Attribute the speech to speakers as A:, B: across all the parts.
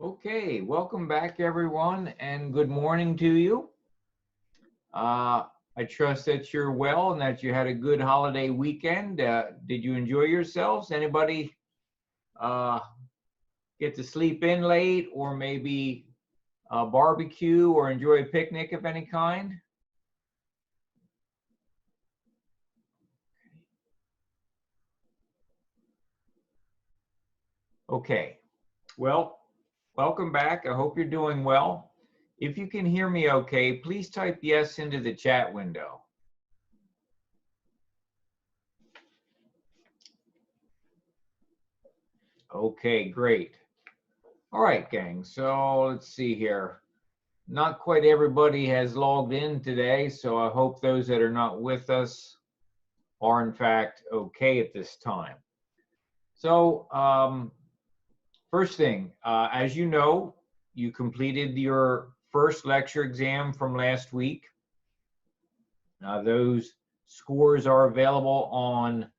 A: Okay, welcome back everyone and good morning to you. I trust that you're well and that you had a good holiday weekend. Did you enjoy yourselves? Anybody uh, get to sleep in late or maybe barbecue or enjoy a picnic of any kind? Okay, well, welcome back. I hope you're doing well. If you can hear me okay, please type yes into the chat window. Okay, great. All right, gang. So let's see here. Not quite everybody has logged in today, so I hope those that are not with us are in fact okay at this time. So first thing, as you know, you completed your first lecture exam from last week. Those scores are available on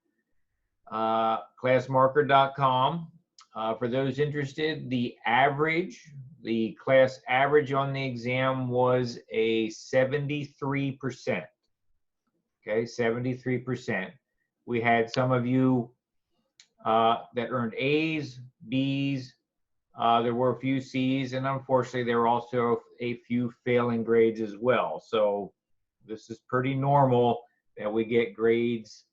A: classmarker.com. For those interested, the class average on the exam was a 73%. Okay, 73%. We had some of you that earned A's, B's. There were a few C's, and unfortunately, there were also a few failing grades as well. So this is pretty normal that we get grades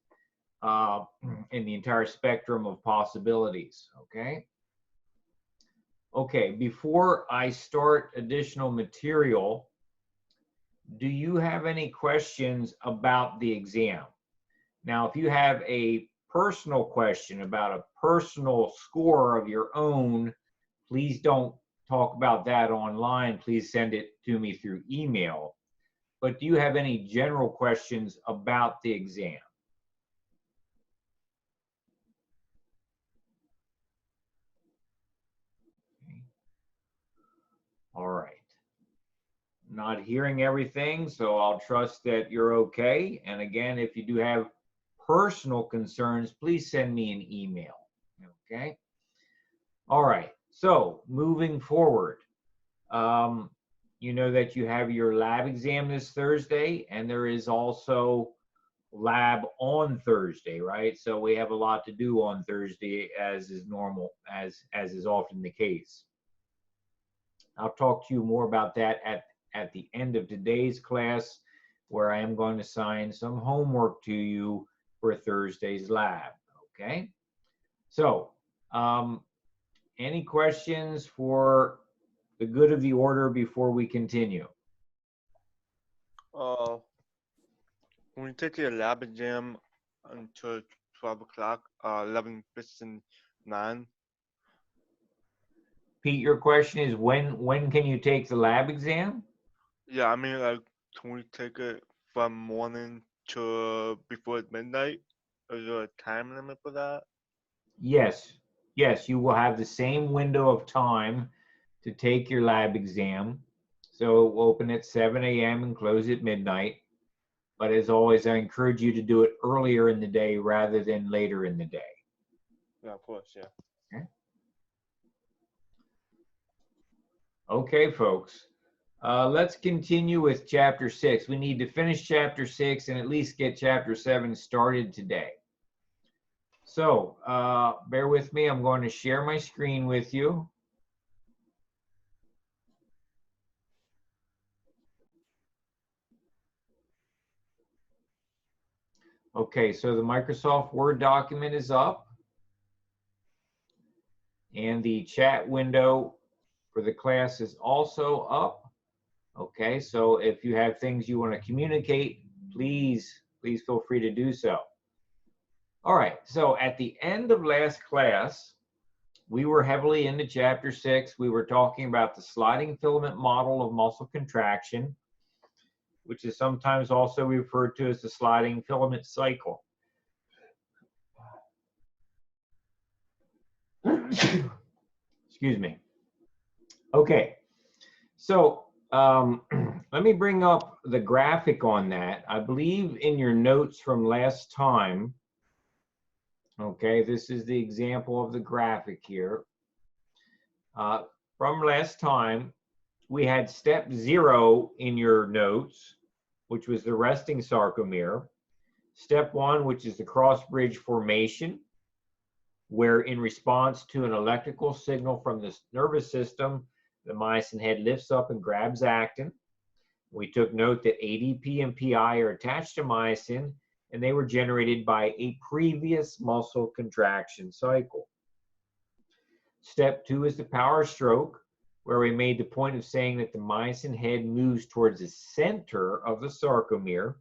A: in the entire spectrum of possibilities, okay? Okay, before I start additional material, do you have any questions about the exam? Now, if you have a personal question about a personal score of your own, please don't talk about that online. Please send it to me through email. But do you have any general questions about the exam? Okay. All right. Not hearing everything, so I'll trust that you're okay. And again, if you do have personal concerns, please send me an email, okay? All right, so moving forward, you know that you have your lab exam this Thursday, and there is also lab on Thursday, right? So we have a lot to do on Thursday, as is normal, as is often the case. I'll talk to you more about that at the end of today's class, where I am going to assign some homework to you for Thursday's lab, okay? So, any questions for the good of the order before we continue?
B: When you take your lab exam until 12 o'clock, 11:59.
A: Pete, your question is when can you take the lab exam?
B: Yeah, I mean, like, can we take it from morning to before midnight? Is there a time limit for that?
A: Yes, yes, you will have the same window of time to take your lab exam. So we'll open at 7 a.m. and close at midnight. But as always, I encourage you to do it earlier in the day rather than later in the day.
B: Yeah, of course, yeah.
A: Okay, okay, folks. Let's continue with chapter 6. We need to finish chapter 6 and at least get chapter 7 started today. So bear with me. I'm going to share my screen with you. Okay, so the Microsoft Word document is up. And the chat window for the class is also up. Okay, so if you have things you want to communicate, please feel free to do so. All right, so at the end of last class, we were heavily into chapter 6. We were talking about the sliding filament model of muscle contraction, which is sometimes also referred to as the sliding filament cycle. Excuse me. Okay, so let me bring up the graphic on that. I believe in your notes from last time, okay, this is the example of the graphic here. From last time, we had step 0 in your notes, which was the resting sarcomere. Step 1, which is the cross bridge formation, where in response to an electrical signal from the nervous system, the myosin head lifts up and grabs actin. We took note that ADP and PI are attached to myosin, and they were generated by a previous muscle contraction cycle. Step 2 is the power stroke, where we made the point of saying that the myosin head moves towards the center of the sarcomere.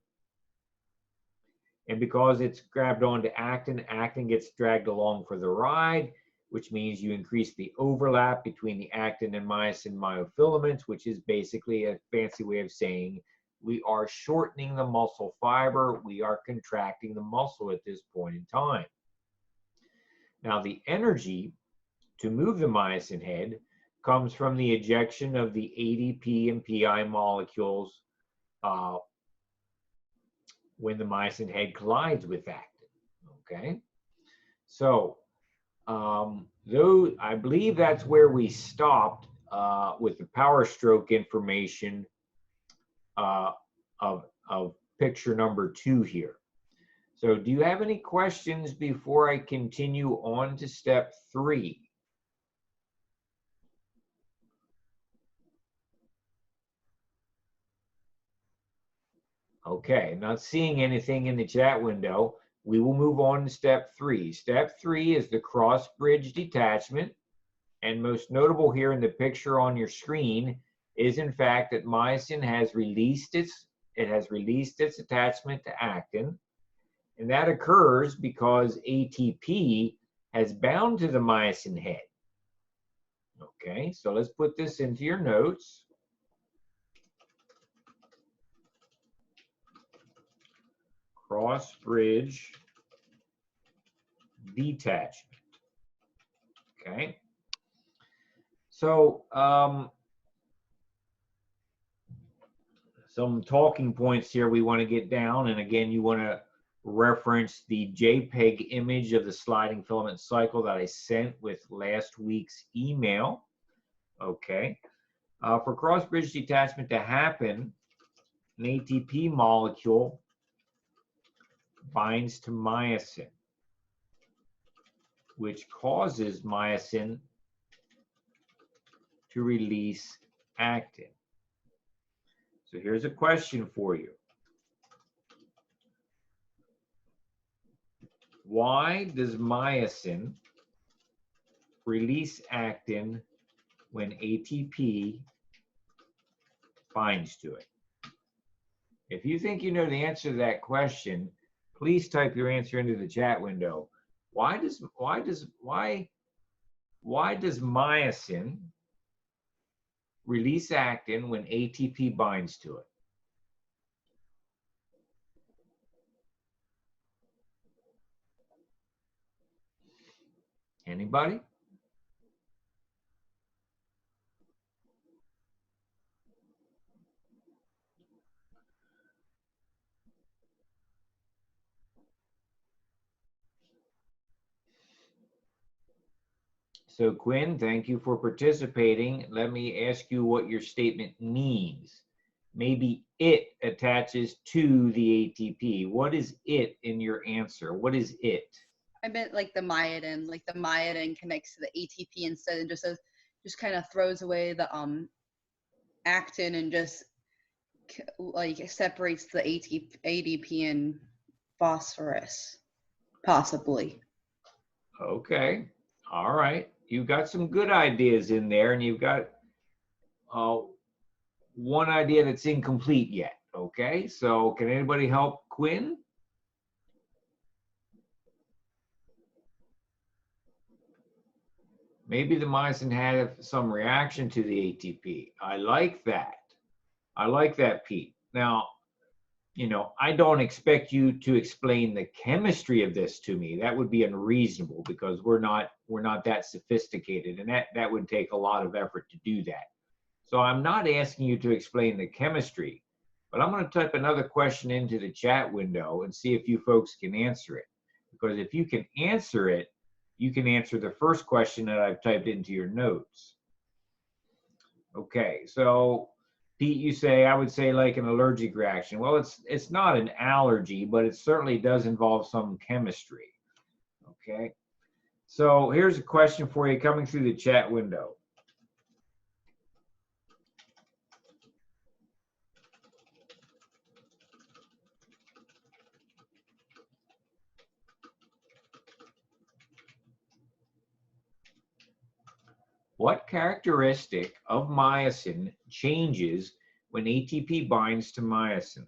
A: And because it's grabbed onto actin, actin gets dragged along for the ride, which means you increase the overlap between the actin and myosin myofilaments, which is basically a fancy way of saying we are shortening the muscle fiber, we are contracting the muscle at this point in time. Now, the energy to move the myosin head comes from the ejection of the ADP and PI molecules when the myosin head collides with actin, okay? So, I believe that's where we stopped with the power stroke information of picture number 2 here. So do you have any questions before I continue on to step 3? Okay, not seeing anything in the chat window. We will move on to step 3. Step 3 is the cross-bridge detachment. And most notable here in the picture on your screen is in fact that myosin has released its attachment to actin. And that occurs because ATP has bound to the myosin head. Okay, so let's put this into your notes. Cross-bridge detachment. Okay. So some talking points here we want to get down. And again, you want to reference the JPEG image of the sliding filament cycle that I sent with last week's email. Okay. For cross-bridge detachment to happen, an ATP molecule binds to myosin, which causes myosin to release actin. So here's a question for you. Why does myosin release actin when ATP binds to it? If you think you know the answer to that question, please type your answer into the chat window. Why does myosin release actin when ATP binds to it? Anybody? So Quinn, thank you for participating. Let me ask you what your statement means. Maybe it attaches to the ATP. What is it in your answer? What is it?
C: I meant like the myelin connects to the ATP instead and just kind of throws away the actin and just like separates the ADP and phosphorus, possibly.
A: Okay, all right. You've got some good ideas in there, and you've got one idea that's incomplete yet. Okay, so can anybody help Quinn? Maybe the myosin had some reaction to the ATP. I like that. I like that, Pete. Now, you know, I don't expect you to explain the chemistry of this to me. That would be unreasonable because we're not that sophisticated, and that would take a lot of effort to do that. So I'm not asking you to explain the chemistry, but I'm going to type another question into the chat window and see if you folks can answer it. Because if you can answer it, you can answer the first question that I've typed into your notes. Okay, so Pete, you say, I would say like an allergic reaction. Well, it's not an allergy, but it certainly does involve some chemistry. Okay, so here's a question for you coming through the chat window. What characteristic of myosin changes when ATP binds to myosin?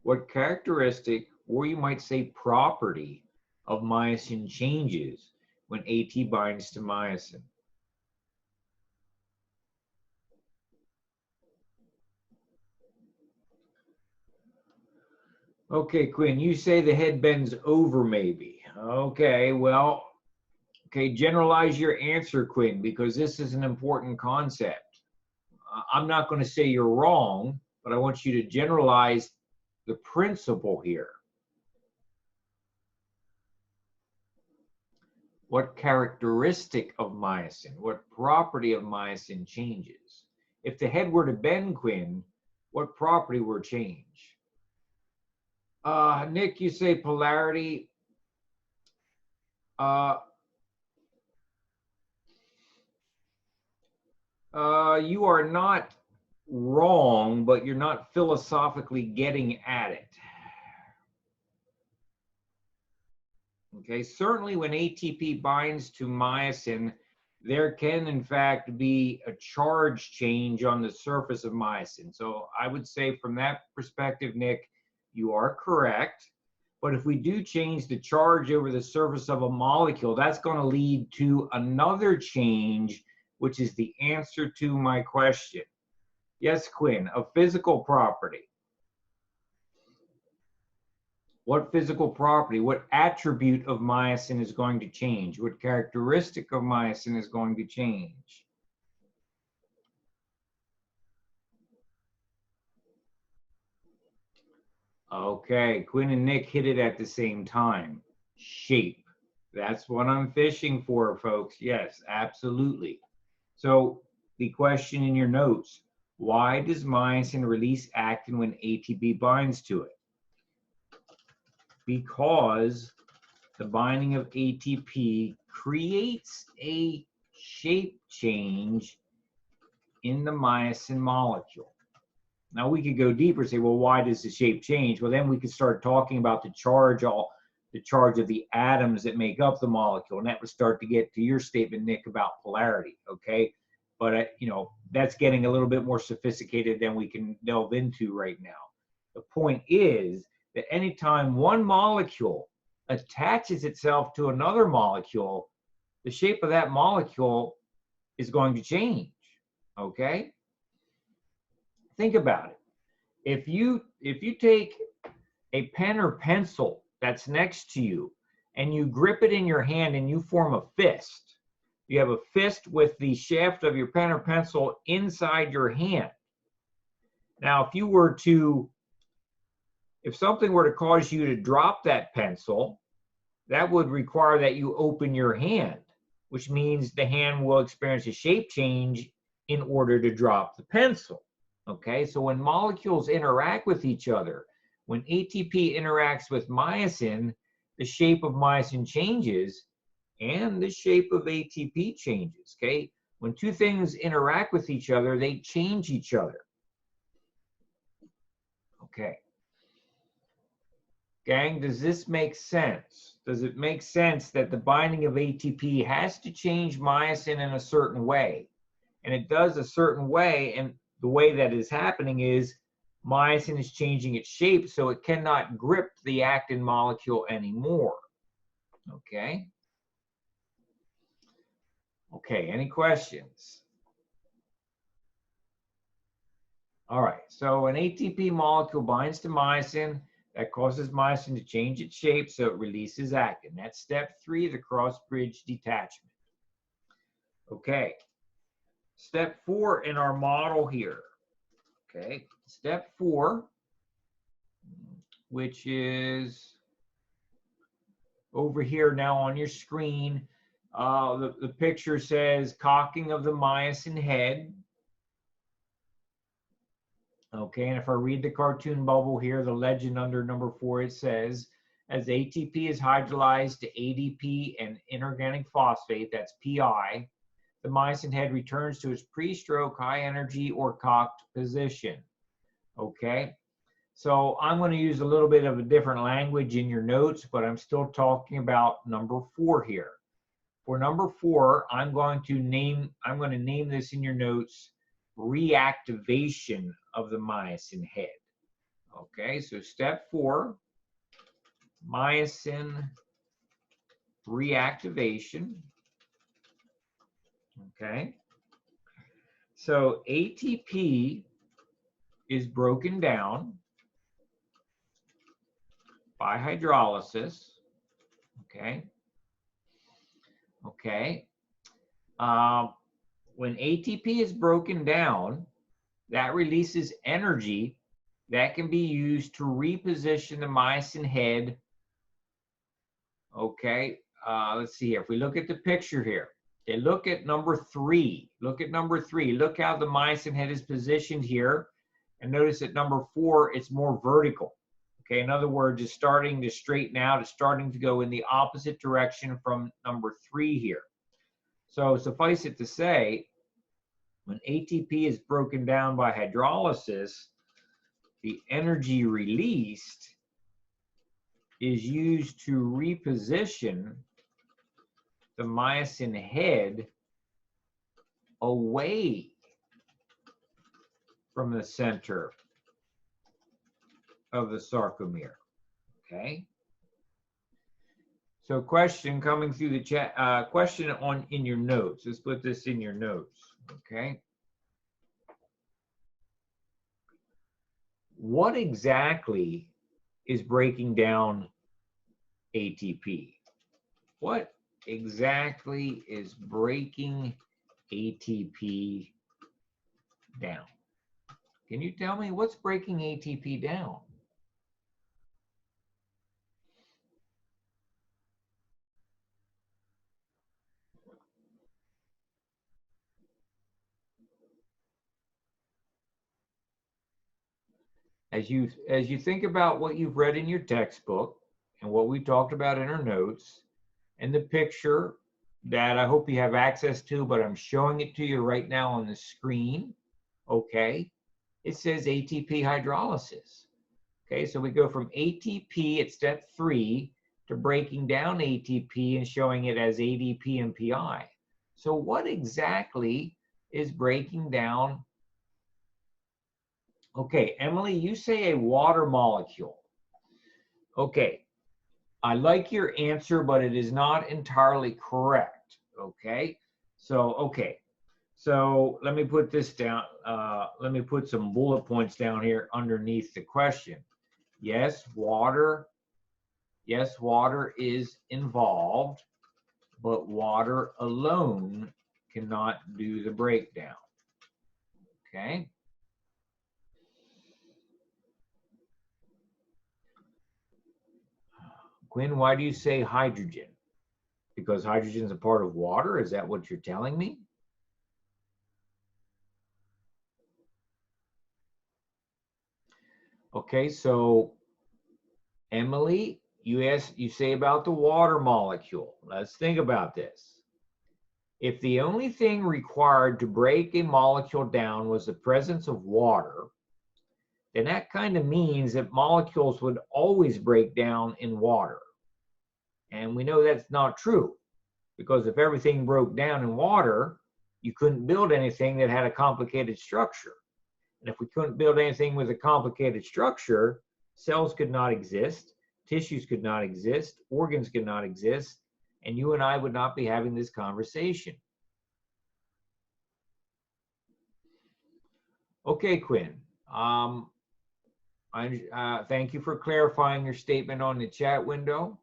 A: What characteristic, or you might say property, of myosin changes when AT binds to myosin? Okay, Quinn, you say the head bends over maybe. Okay, well, okay, generalize your answer, Quinn, because this is an important concept. I'm not going to say you're wrong, but I want you to generalize the principle here. What characteristic of myosin, what property of myosin changes? if the head were to bend, Quinn, what property were changed? Nick, you say polarity. You are not wrong, but you're not philosophically getting at it. Okay, certainly when ATP binds to myosin, there can in fact be a charge change on the surface of myosin. So I would say from that perspective, Nick, you are correct. But if we do change the charge over the surface of a molecule, that's going to lead to another change, which is the answer to my question. Yes, Quinn, a physical property. What physical property, what attribute of myosin is going to change? What characteristic of myosin is going to change? Okay, Quinn and Nick hit it at the same time. Shape. That's what I'm fishing for, folks. Yes, absolutely. So the question in your notes, why does myosin release actin when ATP binds to it? Because the binding of ATP creates a shape change in the myosin molecule. Now we could go deeper and say, well, why does the shape change? Well, then we could start talking about the charge of the atoms that make up the molecule, and that would start to get to your statement, Nick, about polarity. Okay, but you know, that's getting a little bit more sophisticated than we can delve into right now. The point is that anytime one molecule attaches itself to another molecule, the shape of that molecule is going to change. Okay, think about it. If you take a pen or pencil that's next to you and you grip it in your hand and you form a fist, you have a fist with the shaft of your pen or pencil inside your hand. Now, if something were to cause you to drop that pencil, that would require that you open your hand, which means the hand will experience a shape change in order to drop the pencil. Okay, so when molecules interact with each other, when ATP interacts with myosin, the shape of myosin changes and the shape of ATP changes. Okay, when two things interact with each other, they change each other. Okay. Gang, does this make sense? Does it make sense that the binding of ATP has to change myosin in a certain way? And it does a certain way, and the way that is happening is myosin is changing its shape so it cannot grip the actin molecule anymore. Okay? Okay, any questions? All right, so an ATP molecule binds to myosin. That causes myosin to change its shape so it releases actin. That's step 3, the cross-bridge detachment. Okay, step 4 in our model here. Okay, step 4, which is over here now on your screen. The picture says cocking of the myosin head. Okay, and if I read the cartoon bubble here, the legend under number 4, it says, as ATP is hydrolyzed to ADP and inorganic phosphate, that's PI, the myosin head returns to its pre-stroke high energy or cocked position. Okay, so I'm going to use a little bit of a different language in your notes, but I'm still talking about number 4 here. For number 4, I'm going to name this in your notes reactivation of the myosin head. Okay, so step 4, myosin reactivation. Okay, so ATP is broken down by hydrolysis. Okay. Okay. When ATP is broken down, that releases energy that can be used to reposition the myosin head. Okay. Let's see here. If we look at the picture here, Okay, look at number 3. Look at number 3. Look how the myosin head is positioned here. And notice at number 4, it's more vertical. Okay, in other words, it's starting to straighten out. It's starting to go in the opposite direction from number 3 here. So suffice it to say, when ATP is broken down by hydrolysis, the energy released is used to reposition the myosin head away from the center of the sarcomere. Okay. So question coming through the chat, question in your notes. Let's put this in your notes. Okay. What exactly is breaking down ATP? What exactly is breaking ATP down? Can you tell me what's breaking ATP down? As you think about what you've read in your textbook and what we talked about in our notes and the picture that I hope you have access to, but I'm showing it to you right now on the screen. Okay. It says ATP hydrolysis. Okay, so we go from ATP at step 3 to breaking down ATP and showing it as ADP and PI. So what exactly is breaking down? Okay, Emily, you say a water molecule. Okay, I like your answer, but it is not entirely correct. Okay, so let me put this down. Let me put some bullet points down here underneath the question. Yes, water is involved, but water alone cannot do the breakdown. Okay. Quinn, why do you say hydrogen? Because hydrogen is a part of water? Is that what you're telling me? Okay, so Emily, you say about the water molecule. Let's think about this. If the only thing required to break a molecule down was the presence of water, then that kind of means that molecules would always break down in water. And we know that's not true, because if everything broke down in water, you couldn't build anything that had a complicated structure. And if we couldn't build anything with a complicated structure, cells could not exist, tissues could not exist, organs could not exist, and you and I would not be having this conversation. Okay, Quinn. Thank you for clarifying your statement on the chat window.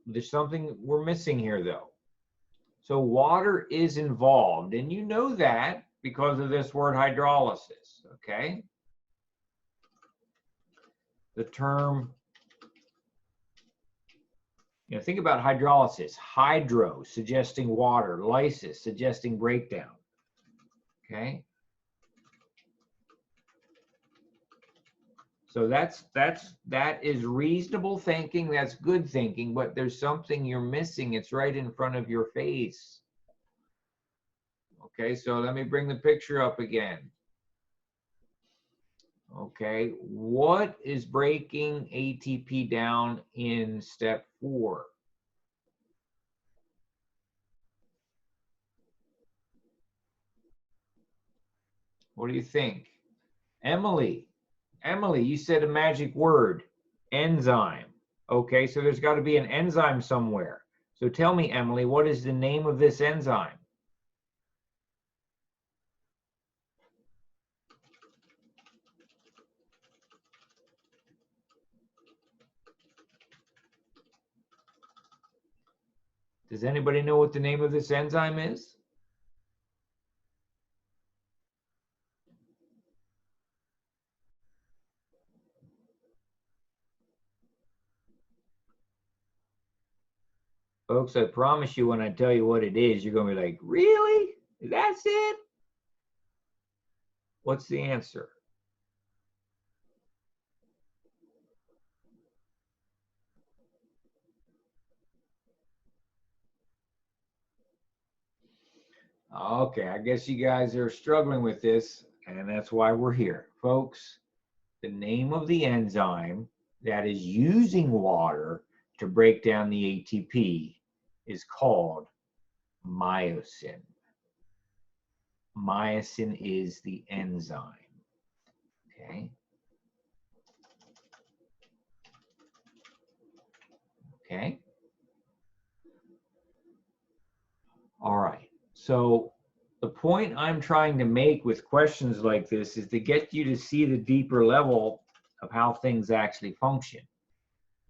A: There's something we're missing here, though. So water is involved, and you know that because of this word hydrolysis, okay? The term, think about hydrolysis. Hydro, suggesting water. Lysis, suggesting breakdown, okay? So that is reasonable thinking, that's good thinking, but there's something you're missing. It's right in front of your face. Okay, so let me bring the picture up again. Okay, what is breaking ATP down in step 4? What do you think? Emily, you said a magic word, enzyme. Okay, so there's got to be an enzyme somewhere. So tell me, Emily, what is the name of this enzyme? Does anybody know what the name of this enzyme is? Folks, I promise you when I tell you what it is, you're going to be like, really? That's it? What's the answer? Okay, I guess you guys are struggling with this, and that's why we're here. Folks, the name of the enzyme that is using water to break down the ATP is called myosin. Myosin is the enzyme. Okay. Okay. All right. So the point I'm trying to make with questions like this is to get you to see the deeper level of how things actually function.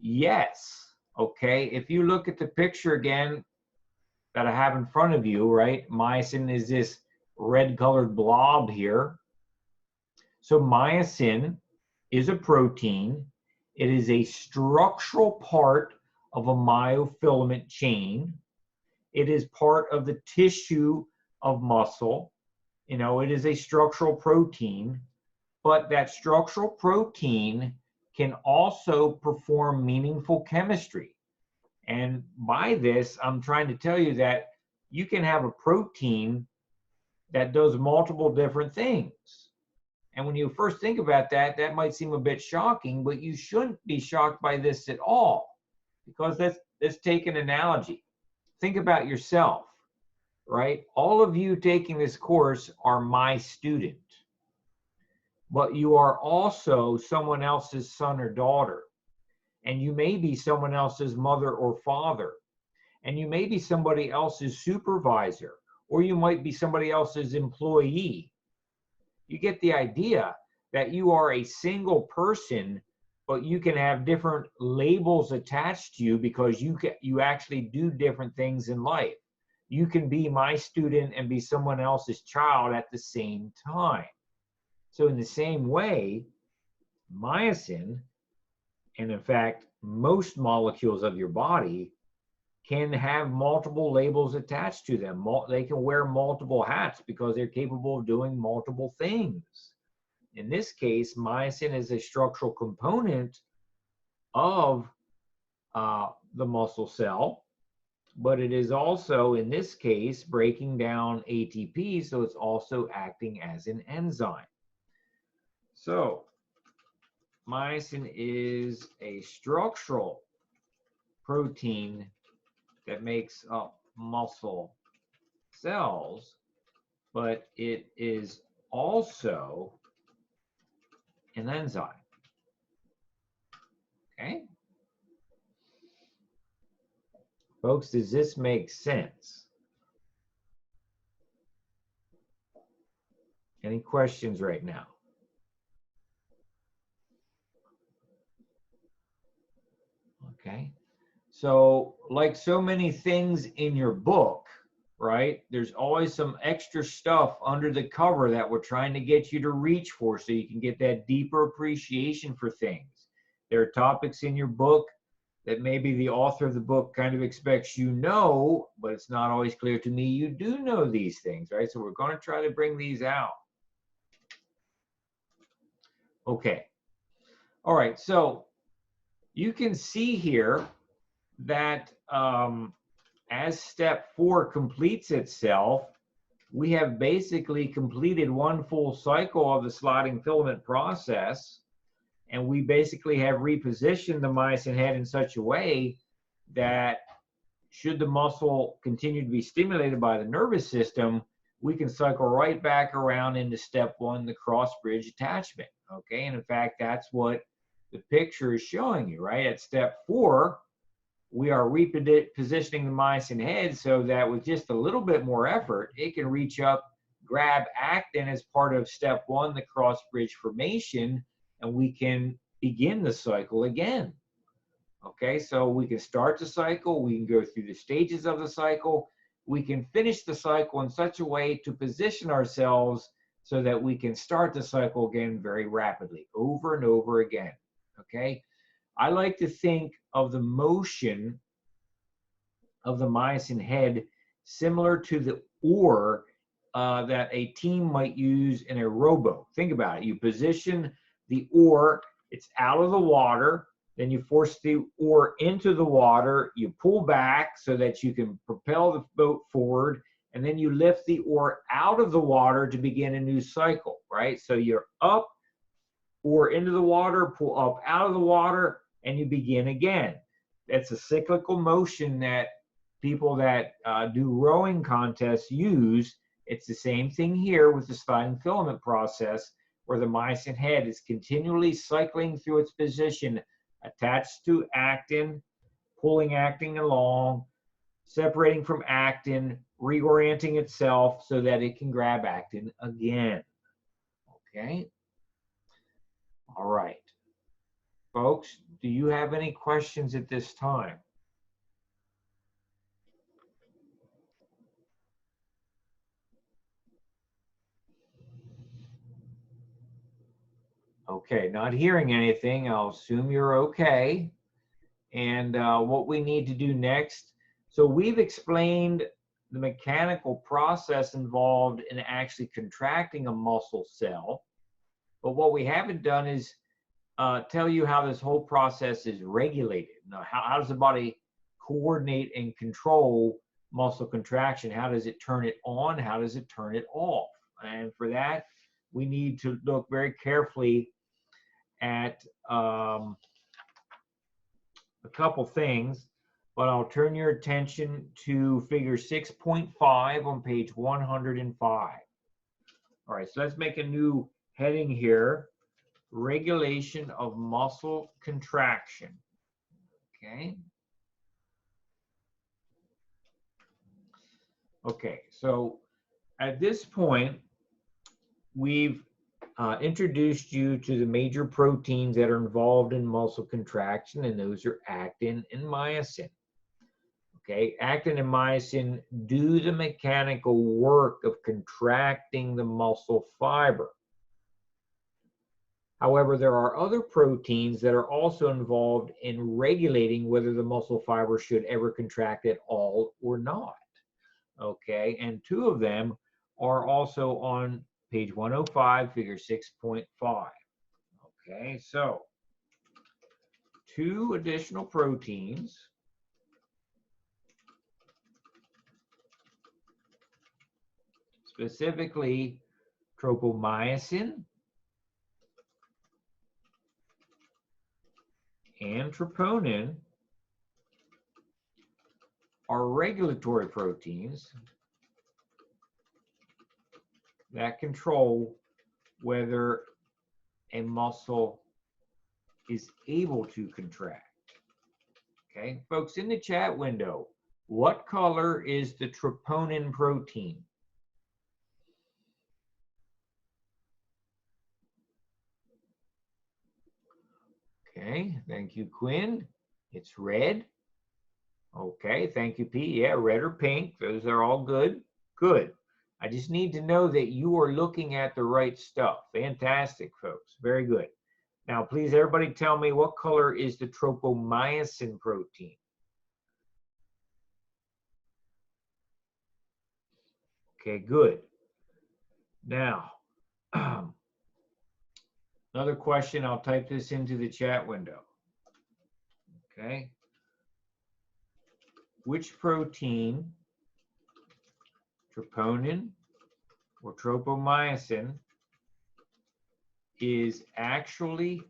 A: Yes. Okay. If you look at the picture again that I have in front of you, right? Myosin is this red colored blob here. So myosin is a protein. It is a structural part of a myofilament chain. It is part of the tissue of muscle. You know, it is a structural protein, but that structural protein can also perform meaningful chemistry. And by this, I'm trying to tell you that you can have a protein that does multiple different things. And when you first think about that, that might seem a bit shocking, but you shouldn't be shocked by this at all, because let's take an analogy. Think about yourself, right? All of you taking this course are my student, but you are also someone else's son or daughter, and you may be someone else's mother or father, and you may be somebody else's supervisor, or you might be somebody else's employee. You get the idea that you are a single person, but you can have different labels attached to you because you actually do different things in life. You can be my student and be someone else's child at the same time. So in the same way, myosin, and in fact, most molecules of your body can have multiple labels attached to them. They can wear multiple hats because they're capable of doing multiple things. In this case, myosin is a structural component of the muscle cell, but it is also, in this case, breaking down ATP, so it's also acting as an enzyme. So myosin is a structural protein that makes up muscle cells, but it is also an enzyme. Okay? Folks, does this make sense? Any questions right now? Okay. So, like so many things in your book, right, there's always some extra stuff under the cover that we're trying to get you to reach for so you can get that deeper appreciation for things. There are topics in your book that maybe the author of the book kind of expects you know, but it's not always clear to me you do know these things, right? So we're going to try to bring these out. Okay. All right. So you can see here that as step 4 completes itself, we have basically completed one full cycle of the slotting filament process, and we basically have repositioned the myosin head in such a way that should the muscle continue to be stimulated by the nervous system, we can cycle right back around into step 1, the cross bridge attachment. Okay, and in fact, that's what the picture is showing you, right? At step 4, we are repositioning the myosin head so that with just a little bit more effort, it can reach up, grab actin as part of step 1, the cross bridge formation, and we can begin the cycle again. Okay, so we can start the cycle, we can go through the stages of the cycle, we can finish the cycle in such a way to position ourselves so that we can start the cycle again very rapidly, over and over again. Okay, I like to think of the motion of the myosin head, similar to the oar that a team might use in a rowboat. Think about it. You position the oar, it's out of the water, then you force the oar into the water, you pull back so that you can propel the boat forward, and then you lift the oar out of the water to begin a new cycle, right? So you're up, oar into the water, pull up out of the water, and you begin again. That's a cyclical motion that people that do rowing contests use. It's the same thing here with the sliding filament process, where the myosin head is continually cycling through its position, attached to actin, pulling actin along, separating from actin, reorienting itself so that it can grab actin again. Okay? All right. Folks, do you have any questions at this time? Okay, not hearing anything, I'll assume you're okay. And what we need to do next, so we've explained the mechanical process involved in actually contracting a muscle cell, but what we haven't done is tell you how this whole process is regulated. Now, how does the body coordinate and control muscle contraction? How does it turn it on? How does it turn it off? And for that, we need to look very carefully at a couple things, but I'll turn your attention to figure 6.5 on page 105. All right, so let's make a new heading here. Regulation of muscle contraction. Okay. Okay, so at this point, we've introduced you to the major proteins that are involved in muscle contraction, and those are actin and myosin. Okay, actin and myosin do the mechanical work of contracting the muscle fiber. However, there are other proteins that are also involved in regulating whether the muscle fiber should ever contract at all or not. Okay, and two of them are also on page 105, figure 6.5. Okay, so two additional proteins specifically tropomyosin and troponin are regulatory proteins that control whether a muscle is able to contract. Okay, folks, in the chat window, what color is the troponin protein? Okay, thank you, Quinn. It's red. Okay, thank you, Pete. Yeah, red or pink, those are all good. Good. I just need to know that you are looking at the right stuff. Fantastic, folks. Very good. Now, please, everybody tell me what color is the tropomyosin protein? Okay, good. Now, another question, I'll type this into the chat window. Okay. Which protein, troponin or tropomyosin, is actually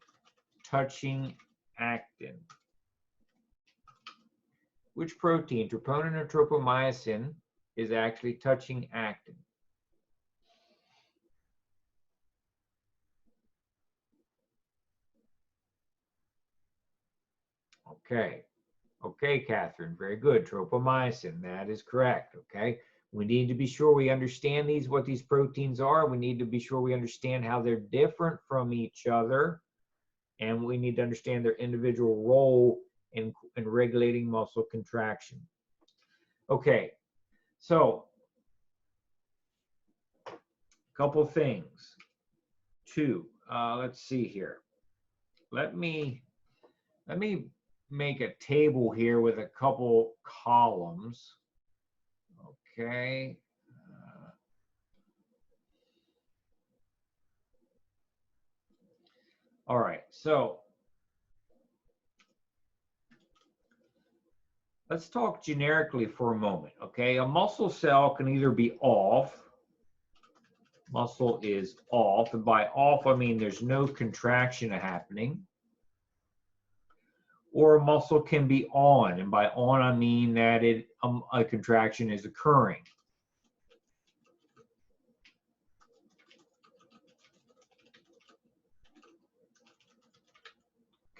A: touching actin? Which protein, troponin or tropomyosin, is actually touching actin? Okay. Okay, Catherine, very good. Tropomyosin, that is correct, okay? We need to be sure we understand what these proteins are. We need to be sure we understand how they're different from each other. And we need to understand their individual role in regulating muscle contraction. Okay, so a couple things. Two, let's see here. Let me make a table here with a couple columns. Okay. All right, so let's talk generically for a moment, okay? A muscle cell can either be off, muscle is off, and by off I mean there's no contraction happening, or a muscle can be on, and by on I mean that a contraction is occurring.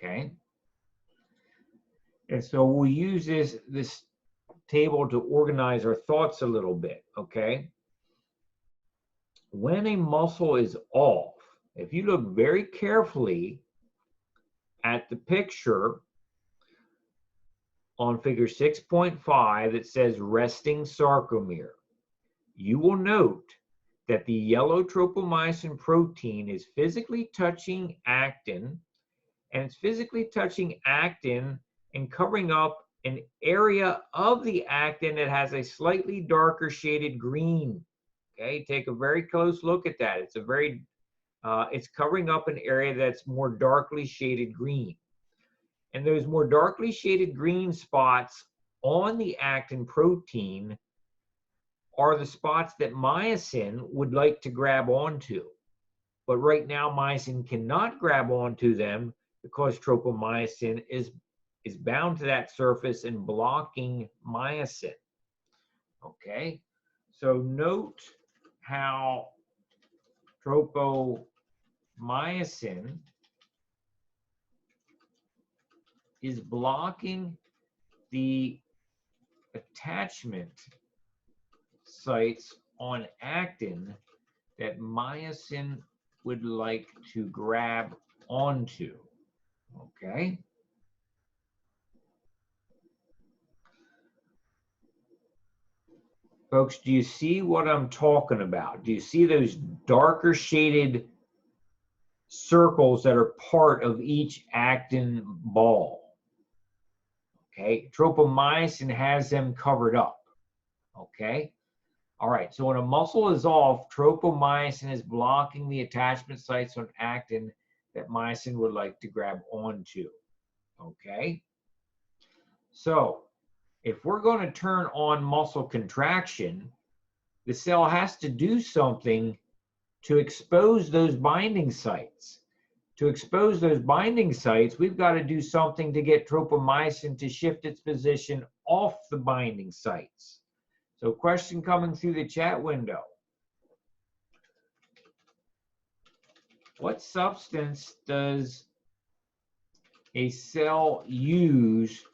A: Okay? And so we'll use this table to organize our thoughts a little bit, okay? When a muscle is off, if you look very carefully at the picture on figure 6.5 that says resting sarcomere, you will note that the yellow tropomyosin protein is physically touching actin, and it's physically touching actin and covering up an area of the actin that has a slightly darker shaded green. Okay, take a very close look at that. It's covering up an area that's more darkly shaded green. And those more darkly shaded green spots on the actin protein are the spots that myosin would like to grab onto. But right now, myosin cannot grab onto them because tropomyosin is bound to that surface and blocking myosin. Okay, so note how tropomyosin is blocking the attachment sites on actin that myosin would like to grab onto. Okay. Folks, do you see what I'm talking about? Do you see those darker shaded circles that are part of each actin ball? Okay, tropomyosin has them covered up. Okay, all right, so when a muscle is off, tropomyosin is blocking the attachment sites on actin that myosin would like to grab onto. Okay, so if we're going to turn on muscle contraction, the cell has to do something to expose those binding sites. To expose those binding sites, we've got to do something to get tropomyosin to shift its position off the binding sites. So question coming through the chat window. What substance does a cell use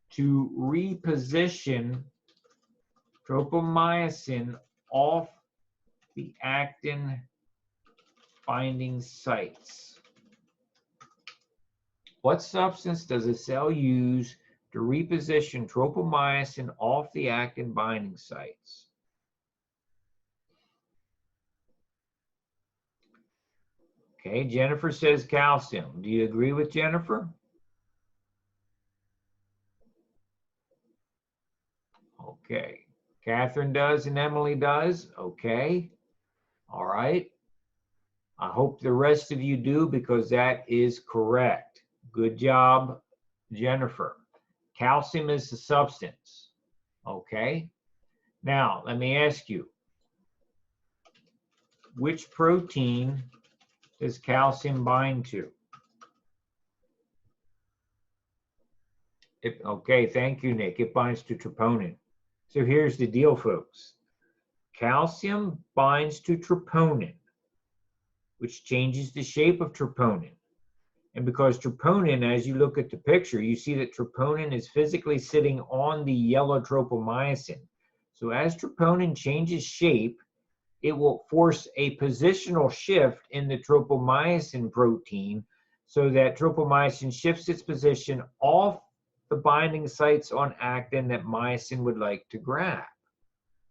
A: to reposition tropomyosin off the actin binding sites? What substance does a cell use to reposition tropomyosin off the actin binding sites? Okay, Jennifer says calcium. Do you agree with Jennifer? Okay. Catherine does and Emily does. Okay. All right. I hope the rest of you do because that is correct. Good job, Jennifer. Calcium is the substance. Okay. Now, let me ask you, which protein does calcium bind to? Okay, thank you, Nick. It binds to troponin. So here's the deal, folks. Calcium binds to troponin, which changes the shape of troponin. And because troponin, as you look at the picture, you see that troponin is physically sitting on the yellow tropomyosin. So as troponin changes shape, it will force a positional shift in the tropomyosin protein so that tropomyosin shifts its position off the binding sites on actin that myosin would like to grab.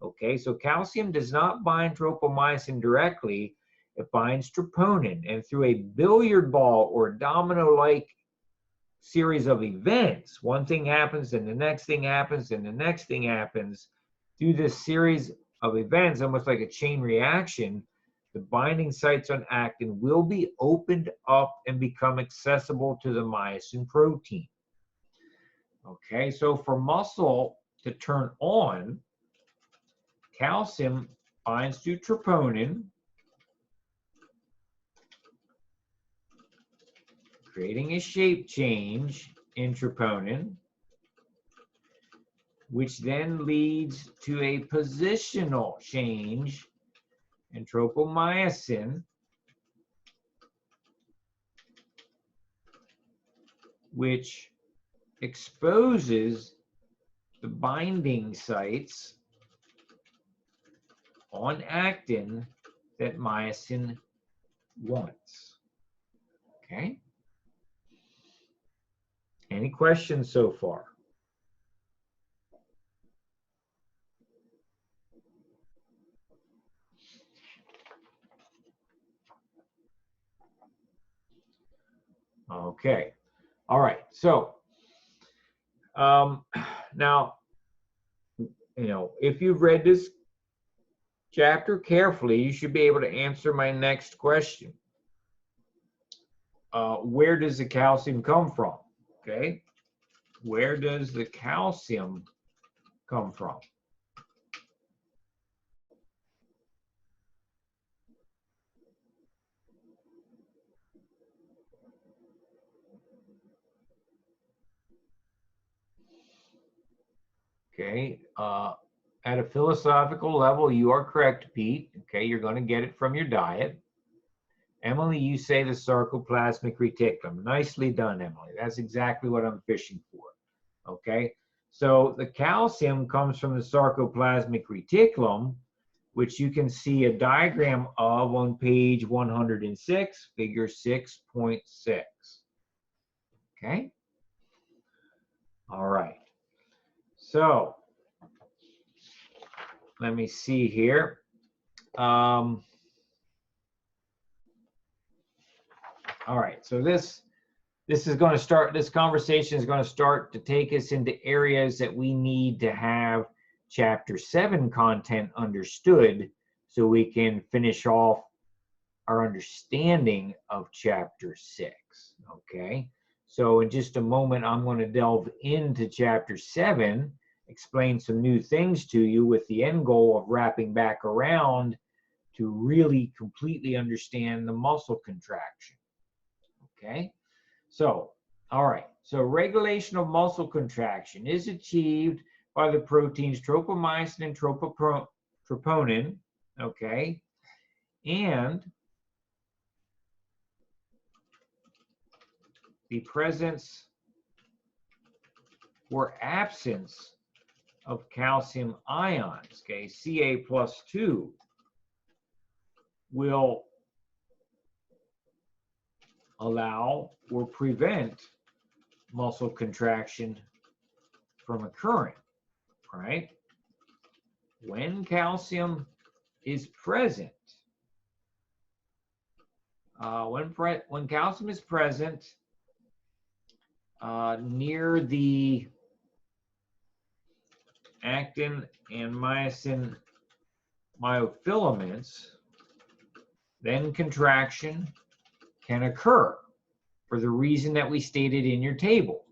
A: Okay, so calcium does not bind tropomyosin directly, it binds troponin, and through a billiard ball or domino-like series of events. One thing happens, and the next thing happens, and the next thing happens. Through this series of events, almost like a chain reaction, the binding sites on actin will be opened up and become accessible to the myosin protein. Okay, so for muscle to turn on, calcium binds to troponin, creating a shape change in troponin, which then leads to a positional change in tropomyosin, which exposes the binding sites on actin that myosin wants. Okay? Any questions so far? Okay. All right. So now, if you've read this chapter carefully, you should be able to answer my next question. Where does the calcium come from? Okay. Where does the calcium come from? Okay. At a philosophical level, you are correct, Pete. Okay. You're going to get it from your diet. Emily, you say the sarcoplasmic reticulum. Nicely done, Emily. That's exactly what I'm fishing for. Okay. So the calcium comes from the sarcoplasmic reticulum, which you can see a diagram of on page 106, figure 6.6. Okay. All right. So let me see here. All right. So this is going to start, this conversation is going to start to take us into areas that we need to have chapter 7 content understood so we can finish off our understanding of chapter 6. Okay. So in just a moment, I'm going to delve into chapter 7, explain some new things to you with the end goal of wrapping back around to really completely understand the muscle contraction. Okay. So, all right. So regulation of muscle contraction is achieved by the proteins tropomyosin and troponin. Okay. And the presence or absence of calcium ions, okay, Ca+2, will allow or prevent muscle contraction from occurring, right? When calcium is present, when calcium is present near the actin and myosin myofilaments, then contraction can occur for the reason that we stated in your table.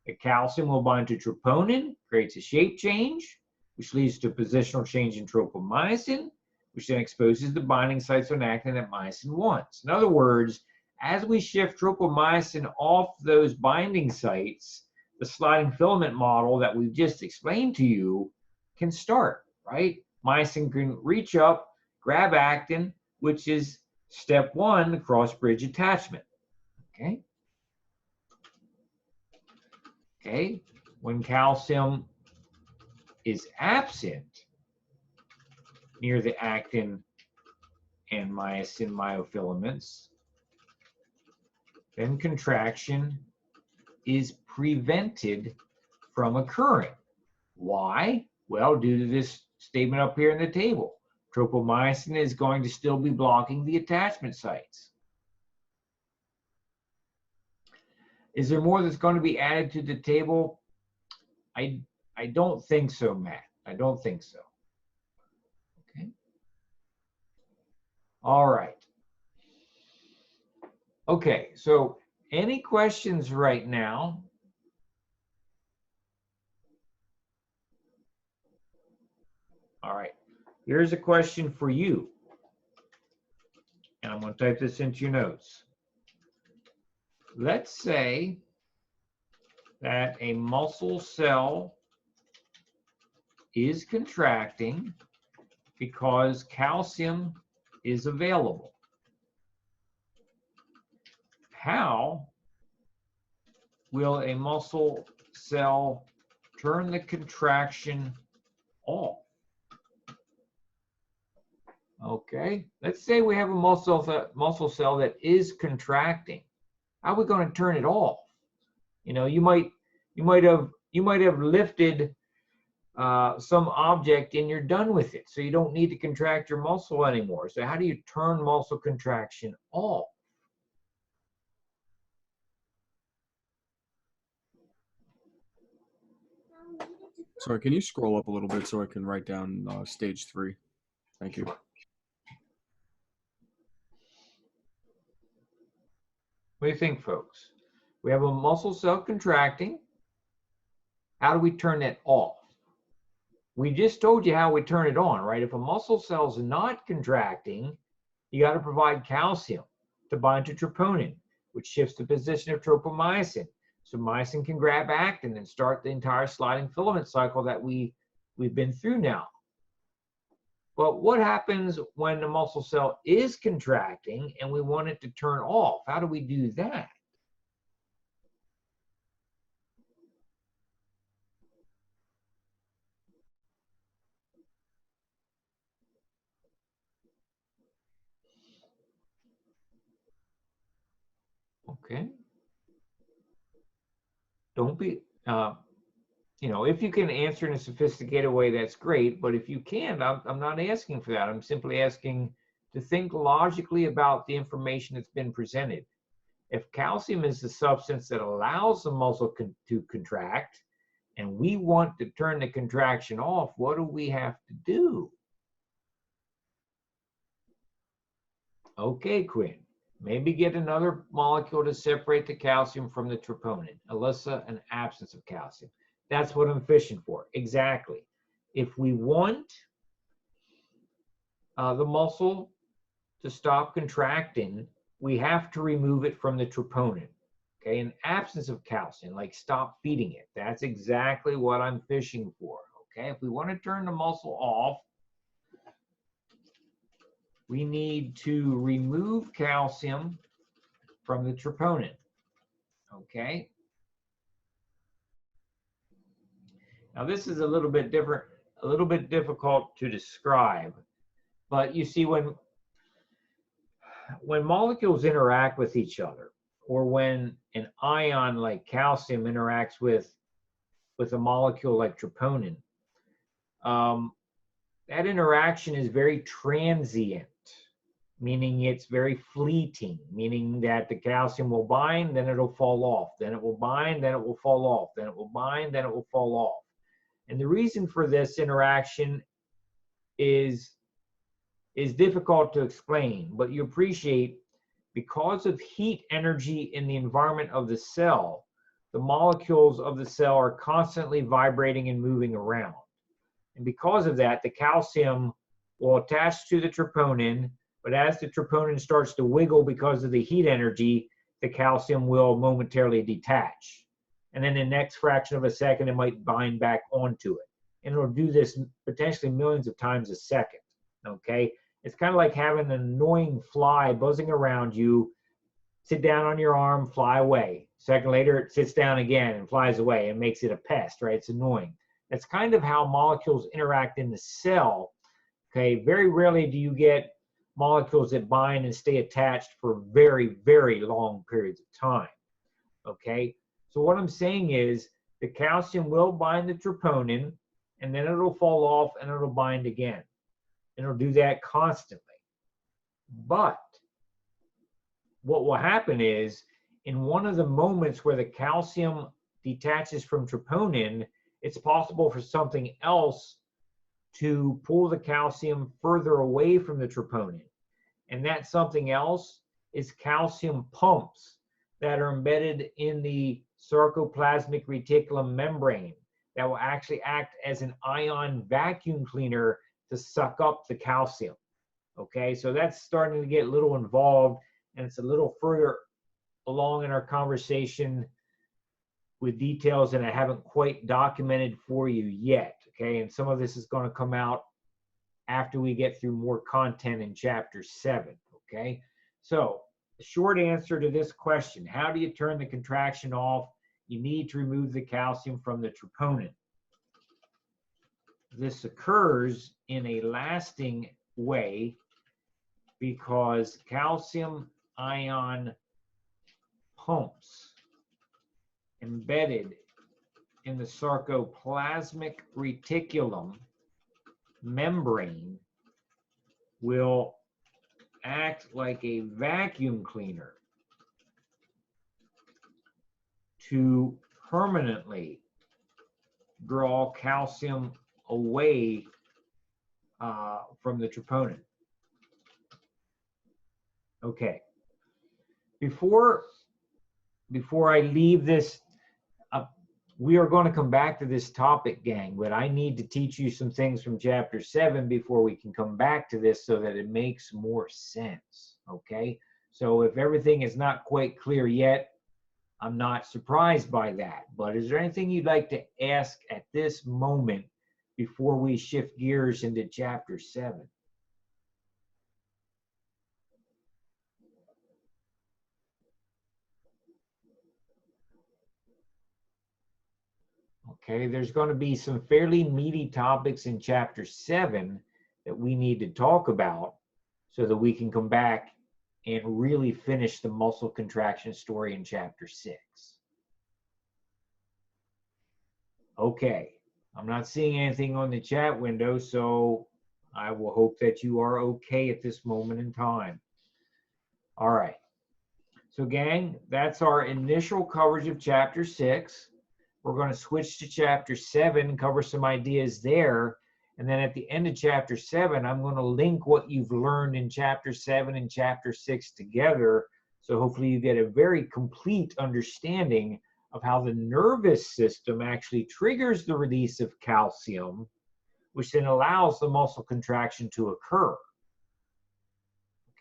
A: The calcium will bind to troponin, creates a shape change, which leads to a positional change in tropomyosin, which then exposes the binding sites on actin that myosin wants. In other words, as we shift tropomyosin off those binding sites, the sliding filament model that we've just explained to you can start, right? Myosin can reach up, grab actin, which is step 1, the cross-bridge attachment. Okay. Okay. When calcium is absent near the actin and myosin myofilaments, then contraction is prevented from occurring. Why? Well, due to this statement up here in the table. Tropomyosin is going to still be blocking the attachment sites. Is there more that's going to be added to the table? I don't think so, Matt. I don't think so. Okay. All right. Okay, so any questions right now? All right, here's a question for you. And I'm going to type this into your notes. Let's say that a muscle cell is contracting because calcium is available. How will a muscle cell turn the contraction off? Okay, let's say we have a muscle cell that is contracting. How are we going to turn it off? You know, you might have lifted some object and you're done with it, so you don't need to contract your muscle anymore. So how do you turn muscle contraction off?
D: Sorry, can you scroll up a little bit so I can write down stage 3? Thank you.
A: What do you think, folks? We have a muscle cell contracting. How do we turn it off? We just told you how we turn it on, right? If a muscle cell's not contracting, you got to provide calcium to bind to troponin, which shifts the position of tropomyosin. So myosin can grab actin and start the entire sliding filament cycle that we've been through now. But what happens when the muscle cell is contracting and we want it to turn off? How do we do that? Okay. Don't be, you know, if you can answer in a sophisticated way, that's great. But if you can't, I'm not asking for that. I'm simply asking to think logically about the information that's been presented. If calcium is the substance that allows the muscle to contract, and we want to turn the contraction off, what do we have to do? Okay, Quinn. Maybe get another molecule to separate the calcium from the troponin. Alyssa, an absence of calcium. That's what I'm fishing for. Exactly. If we want the muscle to stop contracting, we have to remove it from the troponin. Okay, an absence of calcium, like stop feeding it. That's exactly what I'm fishing for. Okay, if we want to turn the muscle off, we need to remove calcium from the troponin. Okay. Now this is a little bit different, a little bit difficult to describe, but you see when molecules interact with each other, or when an ion like calcium interacts with a molecule like troponin, that interaction is very transient, meaning it's very fleeting, meaning that the calcium will bind, then it'll fall off, then it will bind, then it will fall off, then it will bind, then it will fall off. And the reason for this interaction is difficult to explain, but you appreciate because of heat energy in the environment of the cell, the molecules of the cell are constantly vibrating and moving around. And because of that, the calcium will attach to the troponin, but as the troponin starts to wiggle because of the heat energy, the calcium will momentarily detach. And then the next fraction of a second, it might bind back onto it. And it'll do this potentially millions of times a second, okay? It's kind of like having an annoying fly buzzing around you, sit down on your arm, fly away. Second later, it sits down again and flies away and makes it a pest, right? It's annoying. That's kind of how molecules interact in the cell, okay? Very rarely do you get molecules that bind and stay attached for very, very long periods of time, okay? So what I'm saying is the calcium will bind the troponin, and then it'll fall off and it'll bind again. And it'll do that constantly. But what will happen is in one of the moments where the calcium detaches from troponin, it's possible for something else to pull the calcium further away from the troponin. And that something else is calcium pumps that are embedded in the sarcoplasmic reticulum membrane that will actually act as an ion vacuum cleaner to suck up the calcium. Okay, so that's starting to get a little involved, and it's a little further along in our conversation with details that I haven't quite documented for you yet. Okay, and some of this is going to come out after we get through more content in chapter 7. Okay, so the short answer to this question: how do you turn the contraction off? You need to remove the calcium from the troponin. This occurs in a lasting way because calcium ion pumps embedded in the sarcoplasmic reticulum membrane will act like a vacuum cleaner to permanently draw calcium away from the troponin. Okay. Before I leave this, we are going to come back to this topic, gang, but I need to teach you some things from chapter 7 before we can come back to this so that it makes more sense. Okay. So if everything is not quite clear yet, I'm not surprised by that. But is there anything you'd like to ask at this moment before we shift gears into chapter 7? Okay, there's going to be some fairly meaty topics in chapter 7 that we need to talk about so that we can come back and really finish the muscle contraction story in chapter 6. Okay, I'm not seeing anything on the chat window, so I will hope that you are okay at this moment in time. All right. So gang, that's our initial coverage of chapter 6. We're going to switch to chapter 7 and cover some ideas there. And then at the end of chapter 7, I'm going to link what you've learned in chapter 7 and chapter 6 together. So hopefully you get a very complete understanding of how the nervous system actually triggers the release of calcium, which then allows the muscle contraction to occur.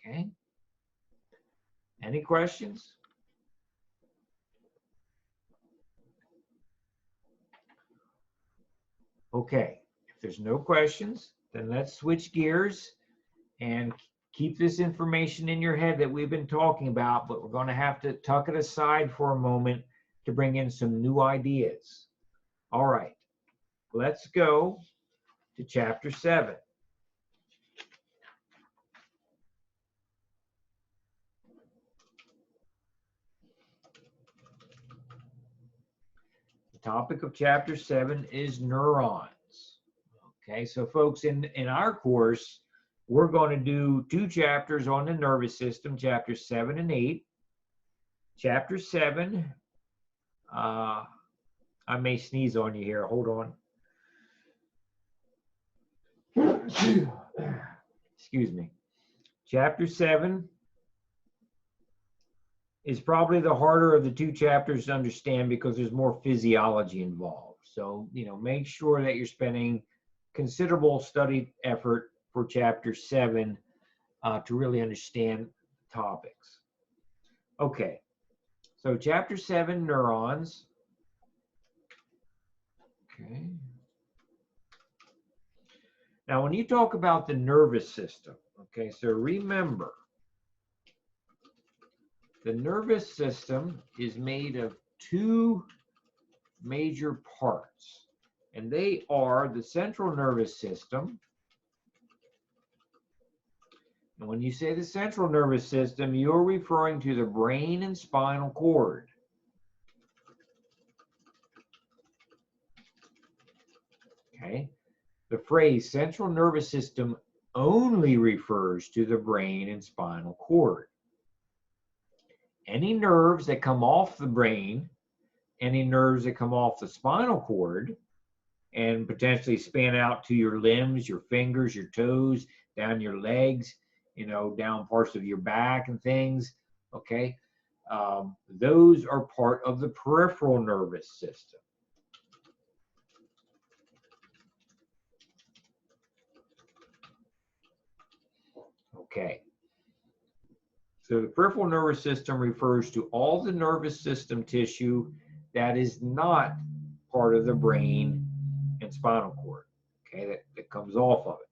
A: Okay. Any questions? Okay, if there's no questions, then let's switch gears and keep this information in your head that we've been talking about, but we're going to have to tuck it aside for a moment to bring in some new ideas. All right, let's go to chapter 7. The topic of chapter 7 is neurons. Okay, so folks, in our course, we're going to do 2 chapters on the nervous system, chapters 7 and 8. Chapter 7, I may sneeze on you here. Hold on. Excuse me. Chapter 7 is probably the harder of the 2 chapters to understand because there's more physiology involved. So, make sure that you're spending considerable study effort for chapter 7 to really understand topics. Okay, so chapter 7, neurons. Okay. Now, when you talk about the nervous system, okay, so remember, the nervous system is made of 2 major parts, and they are the central nervous system. And when you say the central nervous system, you're referring to the brain and spinal cord. Okay? The phrase central nervous system only refers to the brain and spinal cord. any nerves that come off the brain, any nerves that come off the spinal cord, and potentially span out to your limbs, your fingers, your toes, down your legs, you know, down parts of your back and things, okay? Those are part of the peripheral nervous system. Okay. So the peripheral nervous system refers to all the nervous system tissue that is not part of the brain and spinal cord, okay, that comes off of it.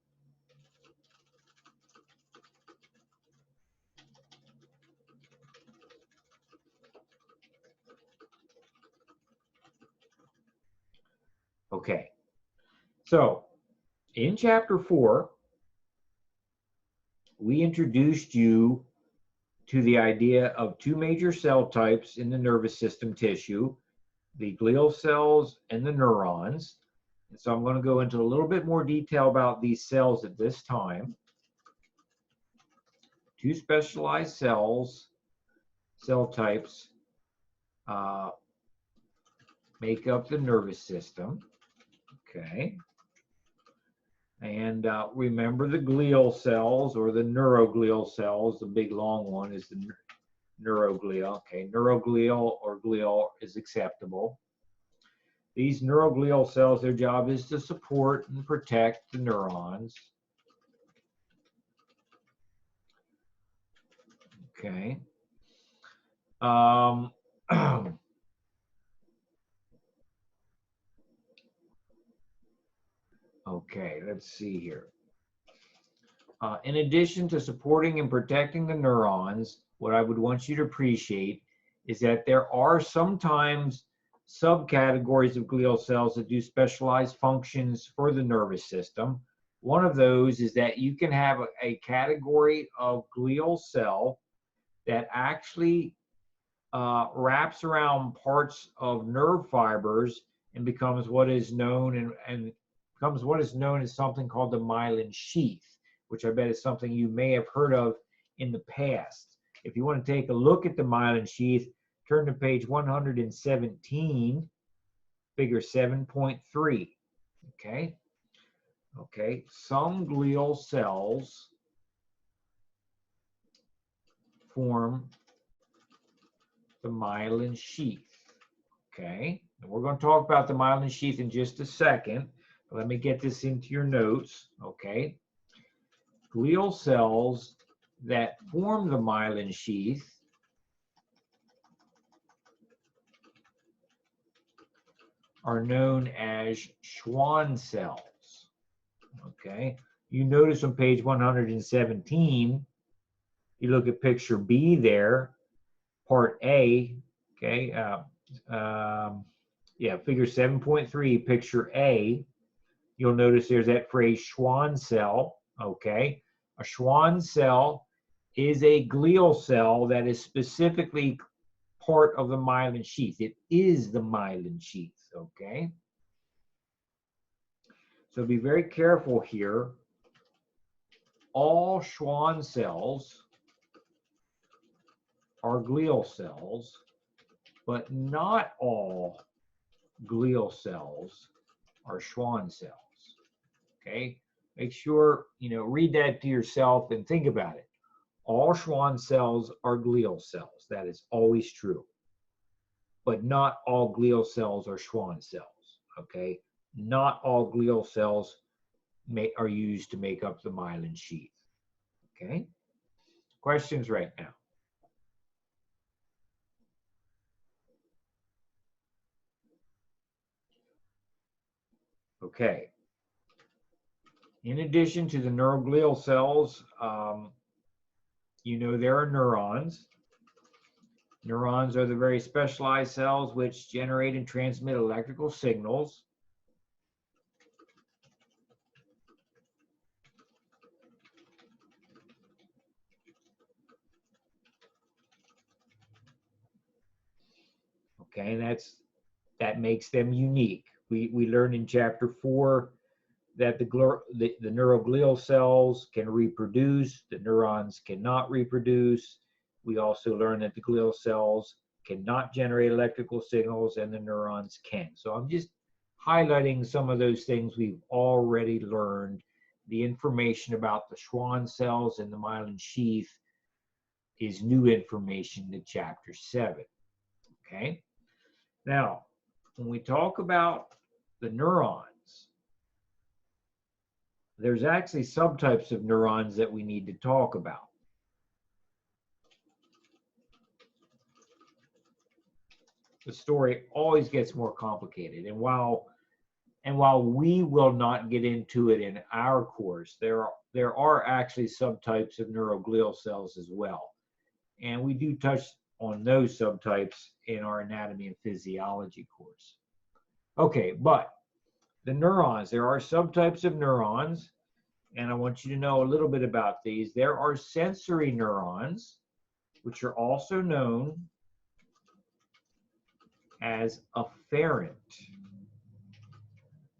A: Okay, so in chapter 4, we introduced you to the idea of two major cell types in the nervous system tissue, the glial cells and the neurons. And so I'm going to go into a little bit more detail about these cells at this time. Two specialized cells, cell types, make up the nervous system. Okay. And remember the glial cells or the neuroglial cells. The big long one is the neuroglial. Okay, neuroglial or glial is acceptable. These neuroglial cells, their job is to support and protect the neurons. Okay. Okay, let's see here. In addition to supporting and protecting the neurons, what I would want you to appreciate is that there are sometimes subcategories of glial cells that do specialized functions for the nervous system. One of those is that you can have a category of glial cell that actually wraps around parts of nerve fibers and becomes what is known becomes what is known as something called the myelin sheath, which I bet is something you may have heard of in the past. If you want to take a look at the myelin sheath, turn to page 117, figure 7.3. Okay. Okay. Some glial cells form the myelin sheath. Okay. And we're going to talk about the myelin sheath in just a second. But let me get this into your notes. Okay. Glial cells that form the myelin sheath are known as Schwann cells. Okay. You notice on page 117, you look at picture B there, part A, okay, figure 7.3, picture A, you'll notice there's that phrase Schwann cell, okay? A Schwann cell is a glial cell that is specifically part of the myelin sheath. It is the myelin sheath, okay? So be very careful here. All Schwann cells are glial cells, but not all glial cells are Schwann cells. Okay, make sure, read that to yourself and think about it. All Schwann cells are glial cells. That is always true. But not all glial cells are Schwann cells. Okay, not all glial cells are used to make up the myelin sheath. Okay, questions right now? Okay. In addition to the neuroglial cells, there are neurons. Neurons are the very specialized cells which generate and transmit electrical signals. Okay, and that makes them unique. We learned in chapter 4 that the neuroglial cells can reproduce, the neurons cannot reproduce, We also learned that the glial cells cannot generate electrical signals and the neurons can. So I'm just highlighting some of those things we've already learned. The information about the Schwann cells and the myelin sheath is new information to chapter 7. Okay? Now, when we talk about the neurons, there's actually subtypes of neurons that we need to talk about. The story always gets more complicated. And while we will not get into it in our course, there are actually subtypes of neuroglial cells as well. And we do touch on those subtypes in our anatomy and physiology course. Okay, but the neurons, there are subtypes of neurons, and I want you to know a little bit about these. There are sensory neurons, which are also known as afferent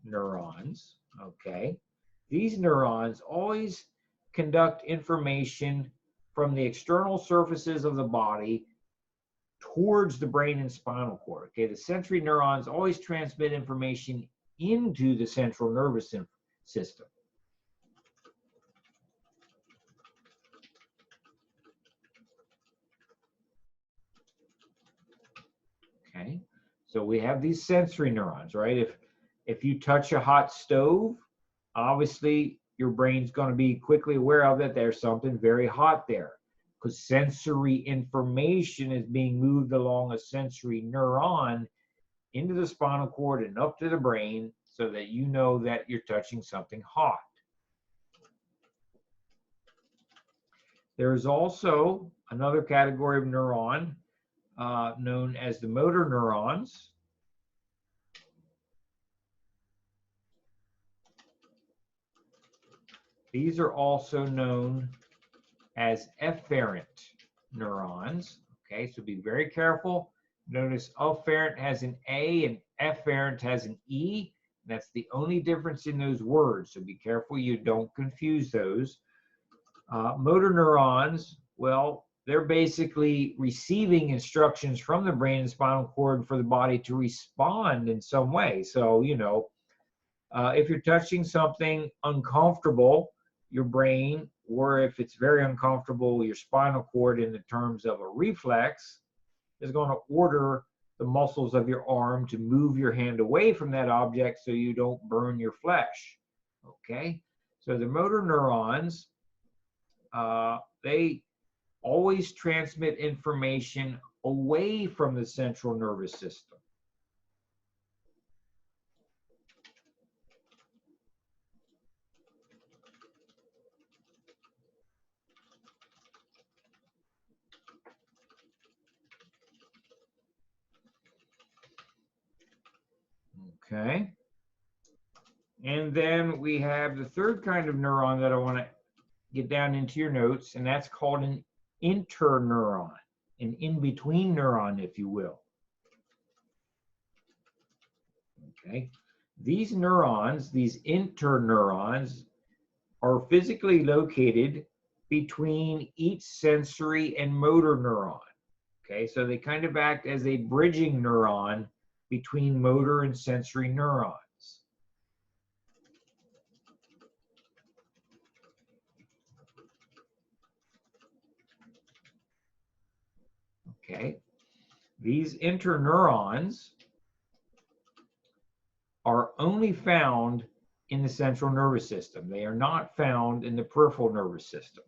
A: neurons, okay? These neurons always conduct information from the external surfaces of the body towards the brain and spinal cord, okay? The sensory neurons always transmit information into the central nervous system. Okay, so we have these sensory neurons, right? If you touch a hot stove, obviously your brain's going to be quickly aware of that there's something very hot there, because sensory information is being moved along a sensory neuron into the spinal cord and up to the brain so that you know that you're touching something hot. There is also another category of neuron known as the motor neurons. These are also known as efferent neurons. Okay, so be very careful. Notice afferent has an A and efferent has an E. That's the only difference in those words, so be careful you don't confuse those. Motor neurons, well, they're basically receiving instructions from the brain and spinal cord for the body to respond in some way. So, you know, if you're touching something uncomfortable, your brain, or if it's very uncomfortable, your spinal cord in the terms of a reflex, is going to order the muscles of your arm to move your hand away from that object so you don't burn your flesh. Okay? So the motor neurons, they always transmit information away from the central nervous system. Okay. And then we have the third kind of neuron that I want to get down into your notes, and that's called an interneuron, an in-between neuron, if you will. Okay. These neurons, these interneurons, are physically located between each sensory and motor neuron. Okay, so they kind of act as a bridging neuron between motor and sensory neurons. Okay, these interneurons are only found in the central nervous system. They are not found in the peripheral nervous system.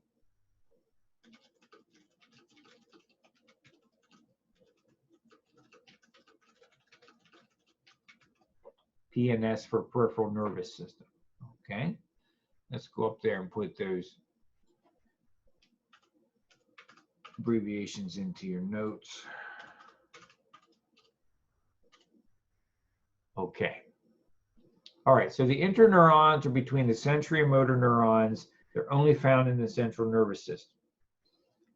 A: PNS for peripheral nervous system. Okay, let's go up there and put those abbreviations into your notes. Okay. All right, so the interneurons are between the sensory and motor neurons. They're only found in the central nervous system.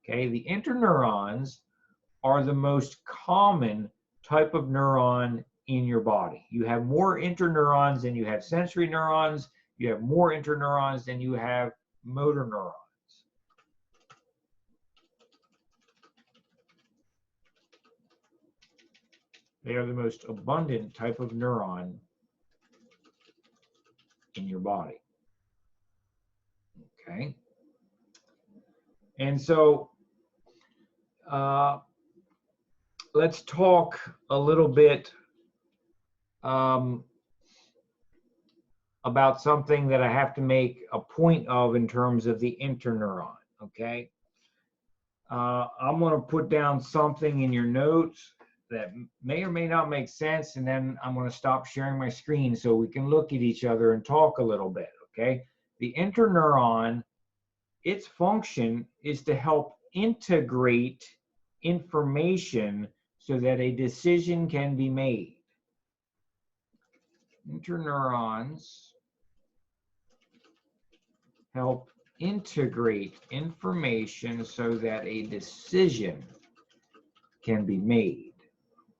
A: Okay, the interneurons are the most common type of neuron in your body. You have more interneurons than you have sensory neurons. You have more interneurons than you have motor neurons. They are the most abundant type of neuron in your body. Okay. And so let's talk a little bit about something that I have to make a point of in terms of the interneuron, okay? I'm gonna put down something in your notes that may or may not make sense, and then I'm gonna stop sharing my screen so we can look at each other and talk a little bit, okay? The interneuron, its function is to help integrate information so that a decision can be made. Interneurons help integrate information so that a decision can be made.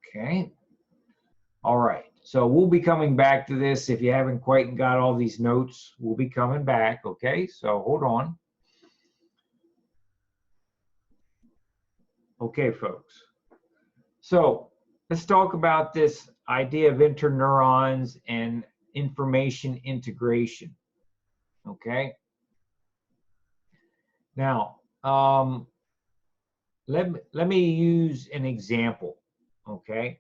A: Okay. All right. So we'll be coming back to this. If you haven't quite got all these notes, we'll be coming back. Okay. So hold on. Okay, folks. So let's talk about this idea of interneurons and information integration. Okay. Now, let me use an example, okay?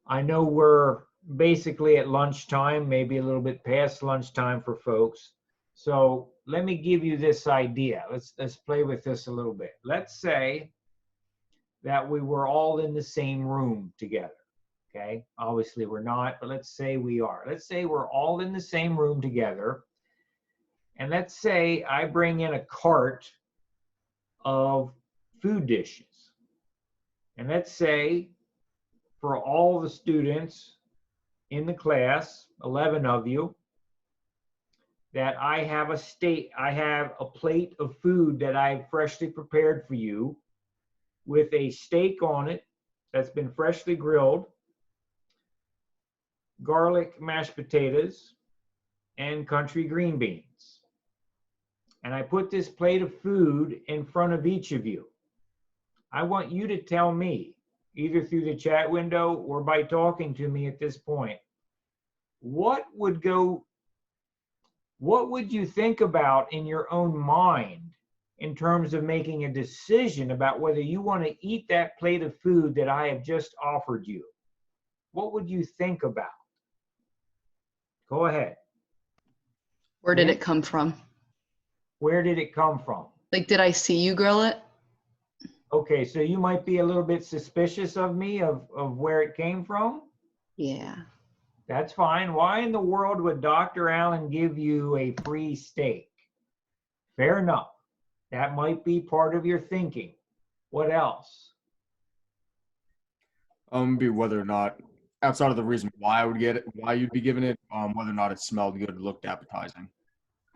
A: I know we're basically at lunchtime, maybe a little bit past lunchtime for folks. So let me give you this idea. Let's play with this a little bit. Let's say that we were all in the same room together, okay? Obviously we're not, but let's say we are. Let's say we're all in the same room together. And let's say I bring in a cart of food dishes. And let's say for all the students in the class, 11 of you, that I have a plate of food that I've freshly prepared for you with a steak on it that's been freshly grilled, garlic mashed potatoes, and country green beans. And I put this plate of food in front of each of you. I want you to tell me, either through the chat window or by talking to me at this point, what would you think about in your own mind in terms of making a decision about whether you want to eat that plate of food that I have just offered you? What would you think about? Go ahead.
C: Where did it come from?
A: Where did it come from?
C: Like, did I see you grill it?
A: Okay, so you might be a little bit suspicious of me of where it came from?
C: Yeah.
A: That's fine. Why in the world would Dr. Allen give you a free steak? Fair enough. That might be part of your thinking. What else?
D: Be whether or not, outside of the reason why I would get it, why you'd be given it, whether or not it smelled good, looked appetizing.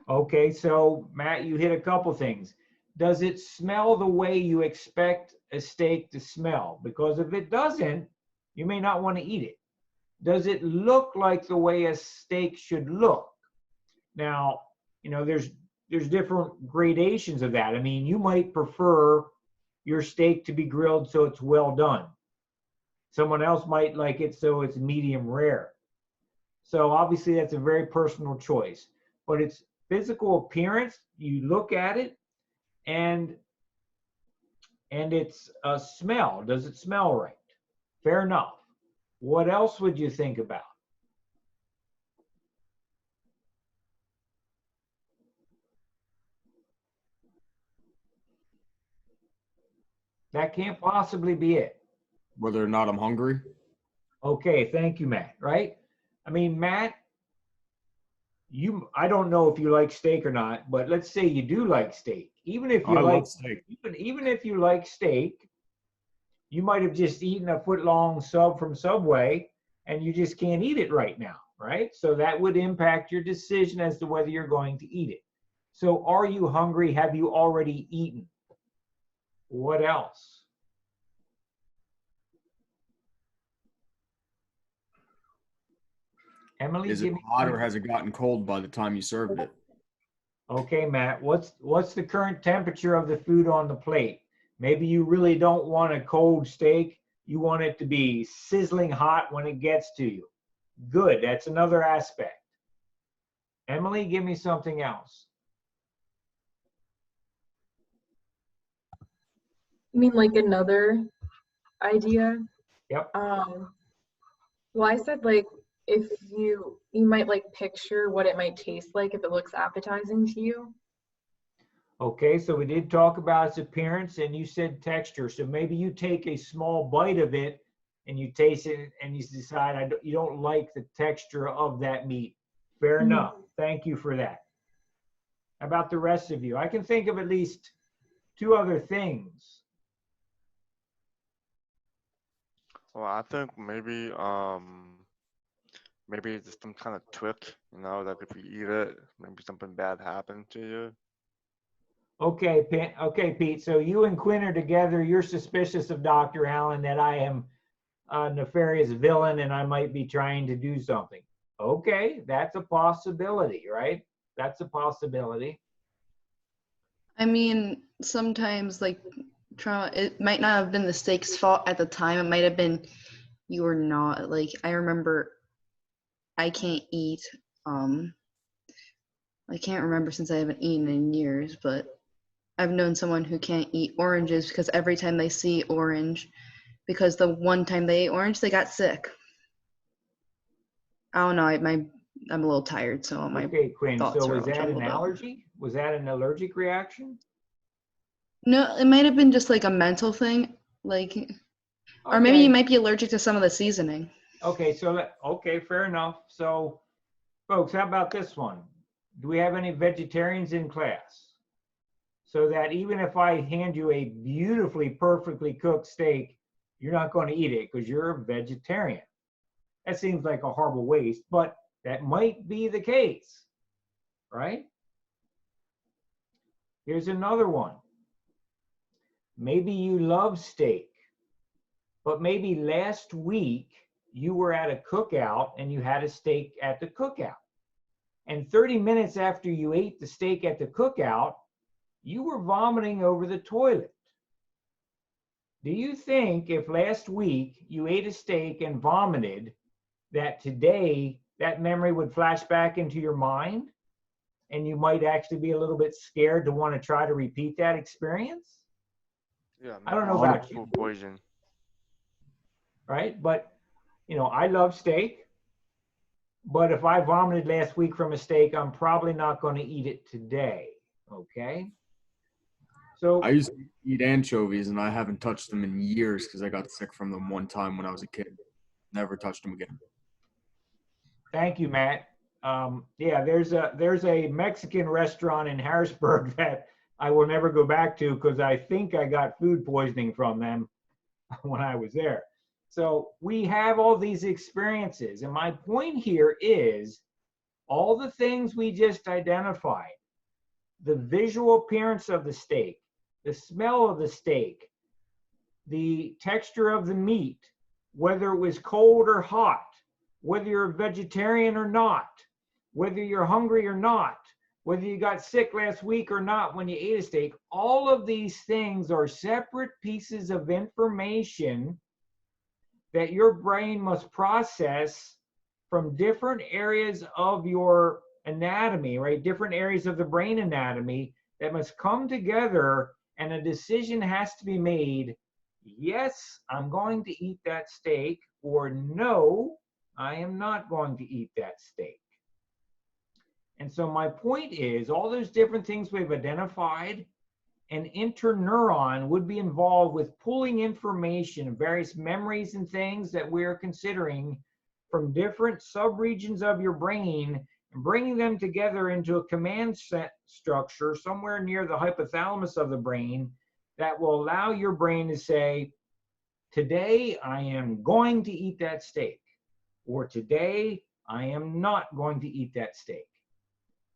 A: Okay, so Matt, you hit a couple things. Does it smell the way you expect a steak to smell? Because if it doesn't, you may not want to eat it. Does it look like the way a steak should look? Now, you know, there's different gradations of that. I mean, you might prefer your steak to be grilled so it's well done. Someone else might like it so it's medium rare. So obviously that's a very personal choice, but it's physical appearance, you look at it, and it's a smell. Does it smell right? Fair enough. What else would you think about? That can't possibly be it.
D: Whether or not I'm hungry.
A: Okay, thank you, Matt, right? I mean, Matt, I don't know if you like steak or not, but let's say you do like steak. Even if you
D: I
A: like
D: love steak.
A: even if you like steak, you might have just eaten a foot-long sub from Subway and you just can't eat it right now, right? So that would impact your decision as to whether you're going to eat it. So are you hungry? Have you already eaten? What else? Emily,
D: Is it hot or has it gotten cold by the time you served it?
A: Okay, Matt, what's the current temperature of the food on the plate? Maybe you really don't want a cold steak. You want it to be sizzling hot when it gets to you. Good, that's another aspect. Emily, give me something else.
E: You mean like another idea?
A: Yep.
E: Well, I said like if you might like picture what it might taste like if it looks appetizing to you.
A: Okay, so we did talk about its appearance and you said texture. So maybe you take a small bite of it and you taste it and you decide you don't like the texture of that meat. Fair enough. Thank you for that. How about the rest of you? I can think of at least 2 other things.
B: Well, I think maybe it's some kind of trick, you know, like if you eat it, maybe something bad happened to you.
A: Okay, Pete. So you and Quinn are together. You're suspicious of Dr. Allen that I am a nefarious villain and I might be trying to do something. Okay, that's a possibility, right? That's a possibility.
C: I mean, sometimes like it might not have been the steak's fault at the time. It might have been you were not. Like I remember I can't eat I can't remember since I haven't eaten in years, but I've known someone who can't eat oranges because every time they see orange, because the one time they ate orange, they got sick. I don't know. I'm a little tired, so my
A: Okay, Quinn.
C: thoughts
A: So
C: are
A: was
C: all
A: that an
C: jumbled up.
A: allergy? Was that an allergic reaction?
C: No, it might have been just like a mental thing, like, or maybe
A: Okay.
C: you might be allergic to some of the seasoning.
A: Okay, so okay, fair enough. So, folks, how about this one? Do we have any vegetarians in class? So that even if I hand you a beautifully, perfectly cooked steak, you're not going to eat it because you're a vegetarian. That seems like a horrible waste, but that might be the case, right? Here's another one. Maybe you love steak, but maybe last week you were at a cookout and you had a steak at the cookout. And 30 minutes after you ate the steak at the cookout, you were vomiting over the toilet. Do you think if last week you ate a steak and vomited, that today that memory would flash back into your mind and you might actually be a little bit scared to want to try to repeat that experience?
B: Yeah,
A: I don't
B: maybe
A: know
B: it's
A: about you.
B: food poison.
A: Right? But, you know, I love steak. But if I vomited last week from a steak, I'm probably not going to eat it today. Okay? So
D: I used to eat anchovies and I haven't touched them in years because I got sick from them one time when I was a kid. Never touched them again.
A: thank you, Matt. Yeah, there's a Mexican restaurant in Harrisburg that I will never go back to because I think I got food poisoning from them when I was there. So we have all these experiences. And my point here is all the things we just identified, the visual appearance of the steak, the smell of the steak, the texture of the meat, whether it was cold or hot, whether you're a vegetarian or not, whether you're hungry or not, whether you got sick last week or not when you ate a steak, all of these things are separate pieces of information that your brain must process from different areas of your anatomy, right? Different areas of the brain anatomy that must come together and a decision has to be made. Yes, I'm going to eat that steak, or no, I am not going to eat that steak. And so my point is all those different things we've identified, an interneuron would be involved with pulling information, various memories and things that we're considering from different subregions of your brain and bringing them together into a command set structure somewhere near the hypothalamus of the brain that will allow your brain to say, today I am going to eat that steak, or today I am not going to eat that steak.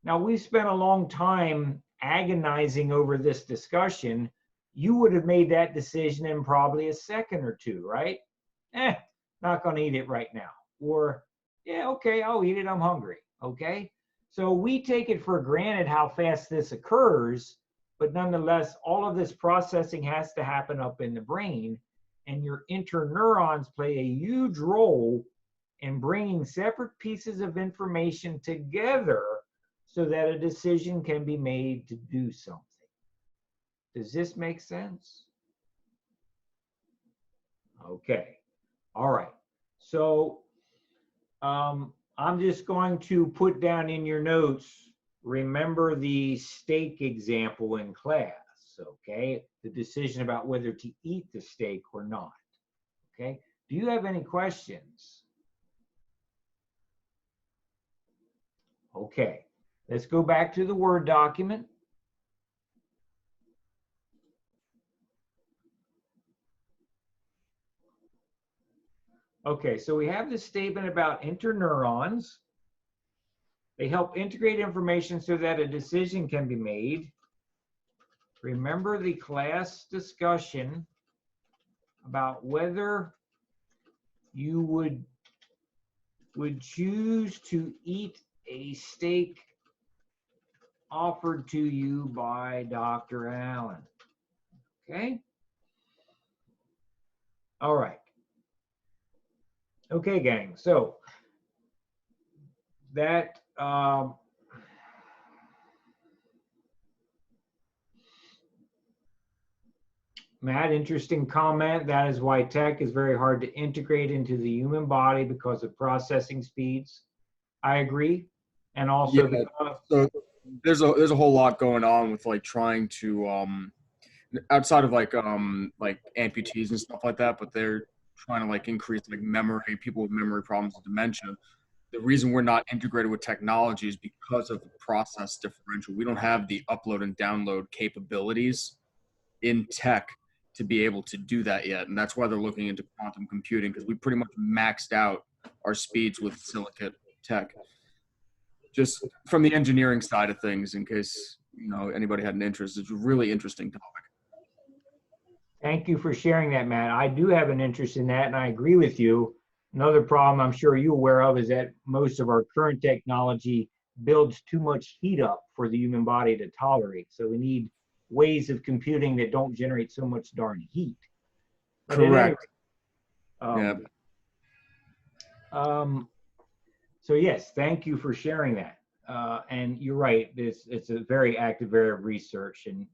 A: Now, we've spent a long time agonizing over this discussion. You would have made that decision in probably a second or two, right? Not going to eat it right now. Or, yeah, okay, I'll eat it. I'm hungry. Okay. So we take it for granted how fast this occurs, but nonetheless, all of this processing has to happen up in the brain. and your interneurons play a huge role in bringing separate pieces of information together so that a decision can be made to do something. Does this make sense? Okay. All right. So I'm just going to put down in your notes, remember the steak example in class, okay? The decision about whether to eat the steak or not, okay? Do you have any questions? Okay, let's go back to the Word document. Okay, so we have this statement about interneurons. They help integrate information so that a decision can be made. Remember the class discussion about whether you would choose to eat a steak offered to you by Dr. Allen. Okay? All right. Okay, gang. So that Matt, interesting comment. That is why tech is very hard to integrate into the human body because of processing speeds. I agree. And also
D: Yeah,
A: because
D: so there's a whole lot going on with like trying to outside of like amputees and stuff like that, but they're trying to like increase like memory, people with memory problems and dementia. The reason we're not integrated with technology is because of the process differential. We don't have the upload and download capabilities in tech to be able to do that yet. And that's why they're looking into quantum computing, because we pretty much maxed out our speeds with silicate tech. Just from the engineering side of things, in case anybody had an interest, it's a really interesting topic.
A: Thank you for sharing that, Matt. I do have an interest in that, and I agree with you. Another problem I'm sure you're aware of is that most of our current technology builds too much heat up for the human body to tolerate. So we need ways of computing that don't generate so much darn heat. But
D: Correct.
A: Anyway,
D: Yeah.
A: So yes, thank you for sharing that. And you're right, it's a very active area of research, and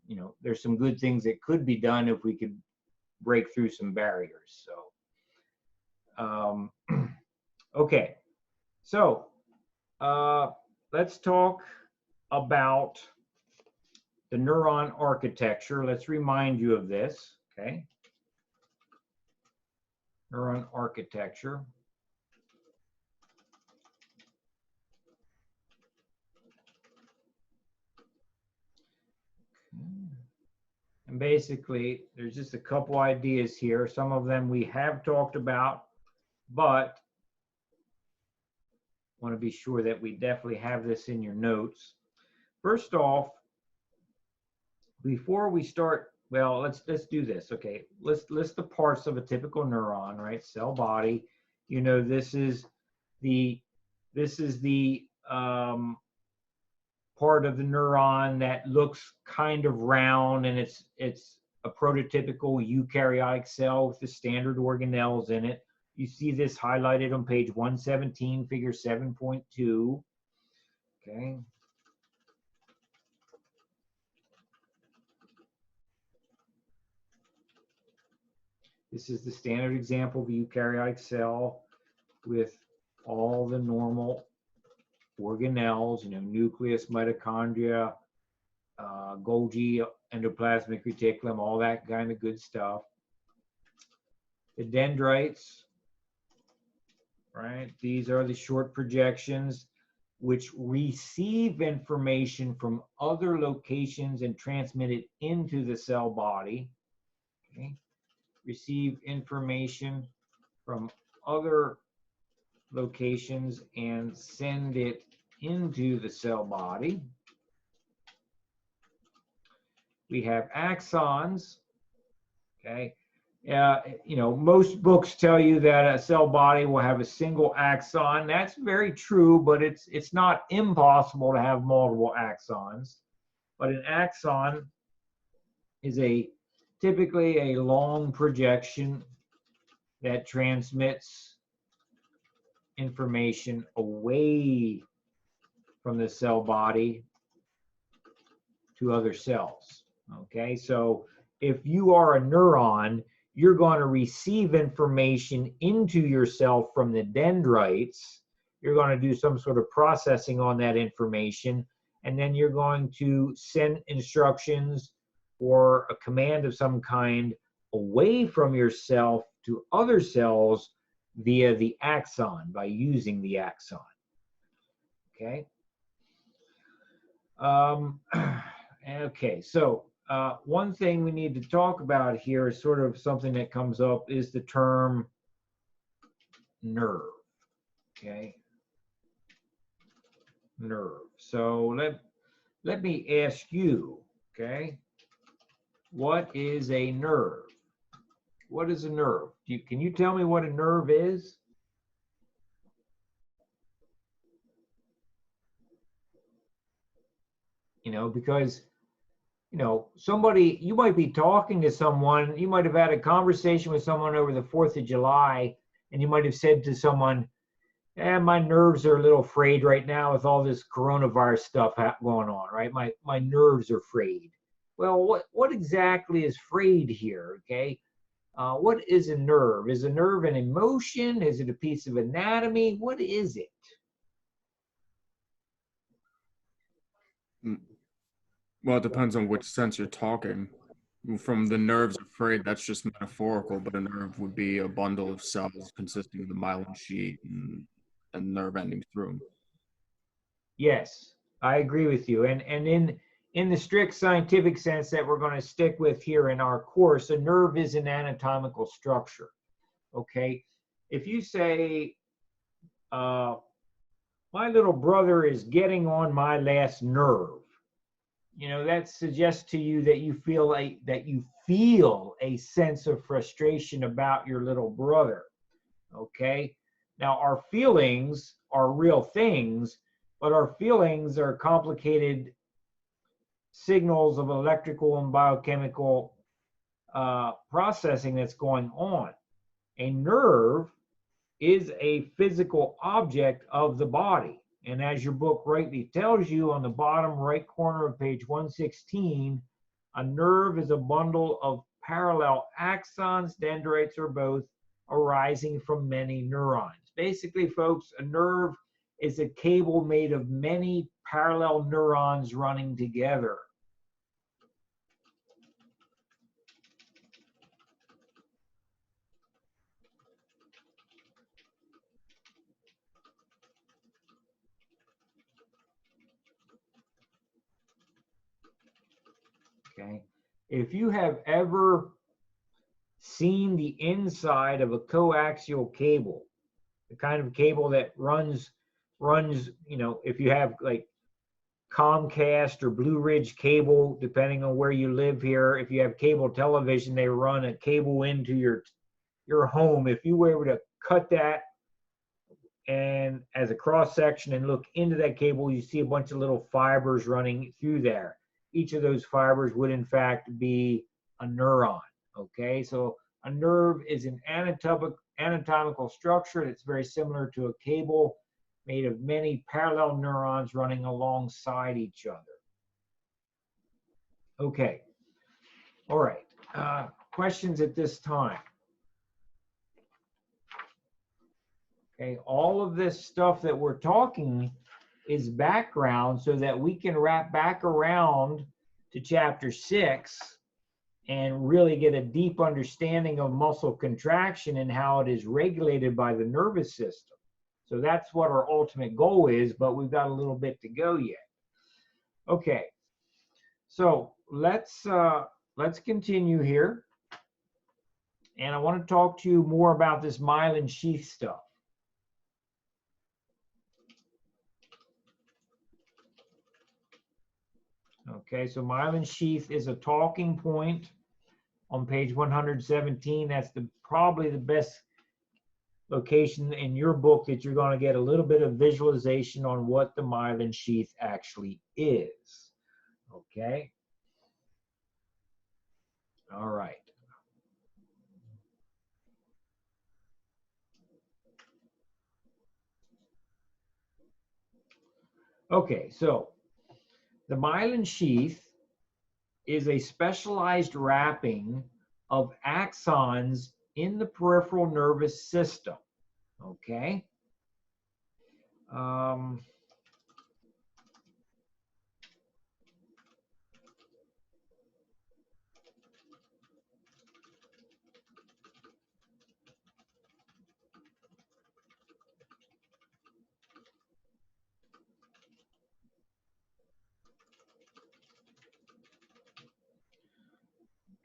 A: there's some good things that could be done if we could break through some barriers. So, okay, so let's talk about the neuron architecture. Let's remind you of this, okay? Neuron architecture. And basically, there's just a couple ideas here. Some of them we have talked about, but want to be sure that we definitely have this in your notes. First off, before we start, well, let's do this. Okay, let's list the parts of a typical neuron, right? Cell body. This is the part of the neuron that looks kind of round, and it's a prototypical eukaryotic cell with the standard organelles in it. You see this highlighted on page 117, figure 7.2. Okay. This is the standard example of a eukaryotic cell with all the normal organelles, nucleus, mitochondria, Golgi, endoplasmic reticulum, all that kind of good stuff. The dendrites, right? These are the short projections which receive information from other locations and transmit it into the cell body. Okay. Receive information from other locations and send it into the cell body. We have axons. Okay. Most books tell you that a cell body will have a single axon. That's very true, but it's not impossible to have multiple axons. But an axon is typically a long projection that transmits information away from the cell body to other cells. Okay, so if you are a neuron, you're going to receive information into your cell from the dendrites. You're going to do some sort of processing on that information, and then you're going to send instructions or a command of some kind away from yourself to other cells via the axon, by using the axon. Okay. Okay, so one thing we need to talk about here is sort of something that comes up is the term nerve. Okay, nerve. So let me ask you, okay, what is a nerve? What is a nerve? Can you tell me what a nerve is? You know, because somebody, you might be talking to someone, you might have had a conversation with someone over the 4th of July, and you might have said to someone, my nerves are a little frayed right now with all this coronavirus stuff going on, right? My nerves are frayed. Well, what exactly is frayed here, okay? What is a nerve? Is a nerve an emotion? Is it a piece of anatomy? What is it?
D: Well, it depends on which sense you're talking. From the nerves are frayed, that's just metaphorical, but a nerve would be a bundle of cells consisting of the myelin sheath and nerve endings through them.
A: Yes, I agree with you. And in the strict scientific sense that we're going to stick with here in our course, a nerve is an anatomical structure. Okay, if you say, my little brother is getting on my last nerve, that suggests to you that you feel a sense of frustration about your little brother. Okay, now our feelings are real things, but our feelings are complicated signals of electrical and biochemical processing that's going on. A nerve is a physical object of the body. And as your book rightly tells you on the bottom right corner of page 116, a nerve is a bundle of parallel axons, dendrites, or both, arising from many neurons. Basically, folks, a nerve is a cable made of many parallel neurons running together. Okay. If you have ever seen the inside of a coaxial cable, the kind of cable that runs, if you have like Comcast or Blue Ridge cable, depending on where you live here, if you have cable television, they run a cable into your home. If you were able to cut that and as a cross section and look into that cable, you see a bunch of little fibers running through there. Each of those fibers would in fact be a neuron. Okay, so a nerve is an anatomical structure that's very similar to a cable made of many parallel neurons running alongside each other. Okay, all right. Questions at this time? Okay, all of this stuff that we're talking is background so that we can wrap back around to chapter 6 and really get a deep understanding of muscle contraction and how it is regulated by the nervous system. So that's what our ultimate goal is, but we've got a little bit to go yet. Okay, so let's continue here. And I want to talk to you more about this myelin sheath stuff. Okay, so myelin sheath is a talking point on page 117. That's probably the best location in your book that you're going to get a little bit of visualization on what the myelin sheath actually is. Okay. All right. Okay, so the myelin sheath is a specialized wrapping of axons in the peripheral nervous system. Okay.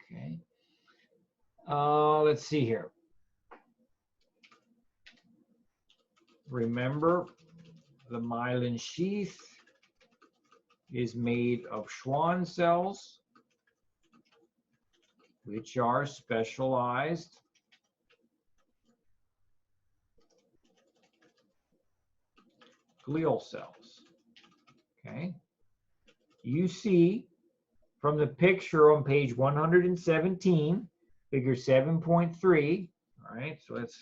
A: Okay. Let's see here. Remember, the myelin sheath is made of Schwann cells, which are specialized glial cells. Okay. You see from the picture on page 117, figure 7.3. All right, so that's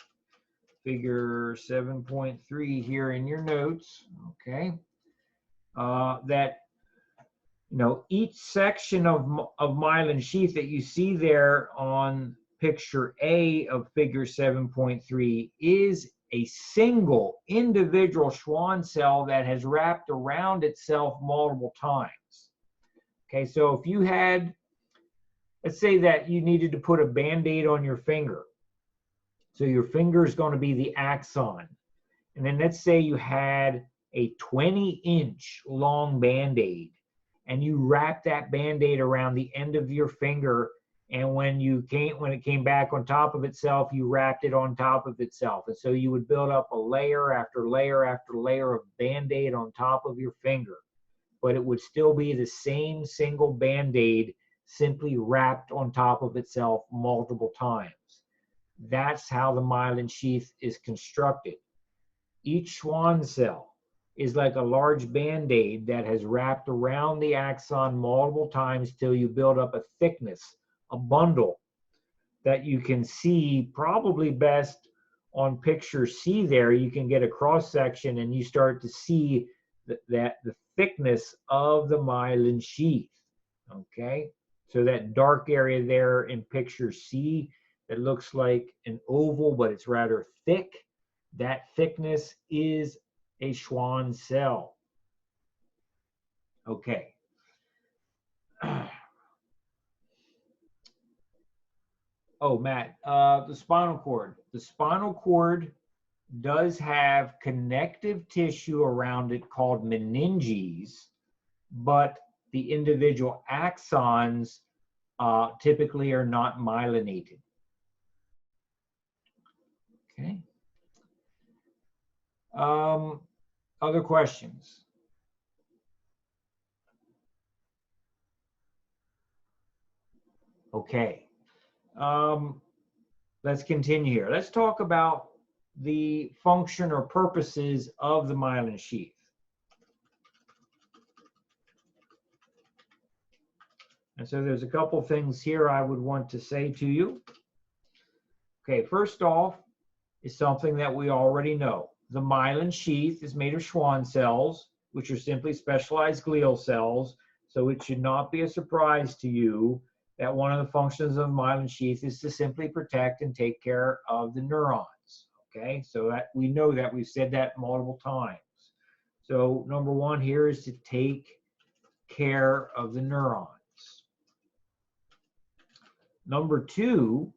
A: figure 7.3 here in your notes. Okay. That each section of myelin sheath that you see there on picture A of figure 7.3 is a single individual Schwann cell that has wrapped around itself multiple times. Okay, so if you had, let's say that you needed to put a Band-Aid on your finger. So your finger is going to be the axon. And then let's say you had a 20-inch long Band-Aid, and you wrap that Band-Aid around the end of your finger, and when it came back on top of itself, you wrapped it on top of itself. And so you would build up a layer after layer after layer of Band-Aid on top of your finger. But it would still be the same single Band-Aid, simply wrapped on top of itself multiple times. That's how the myelin sheath is constructed. Each Schwann cell is like a large Band-Aid that has wrapped around the axon multiple times till you build up a thickness, a bundle that you can see probably best on picture C there. You can get a cross section and you start to see the thickness of the myelin sheath. Okay, so that dark area there in picture C that looks like an oval, but it's rather thick, that thickness is a Schwann cell. Okay. Oh, Matt, the spinal cord. The spinal cord does have connective tissue around it called meninges, but the individual axons typically are not myelinated. Okay. Other questions? Okay. Let's continue here. Let's talk about the function or purposes of the myelin sheath. And so there's a couple things here I would want to say to you. Okay, first off is something that we already know. The myelin sheath is made of Schwann cells, which are simply specialized glial cells. So it should not be a surprise to you that one of the functions of the myelin sheath is to simply protect and take care of the neurons. Okay, so that we know that, we've said that multiple times. So number one here is to take care of the neurons. Number two,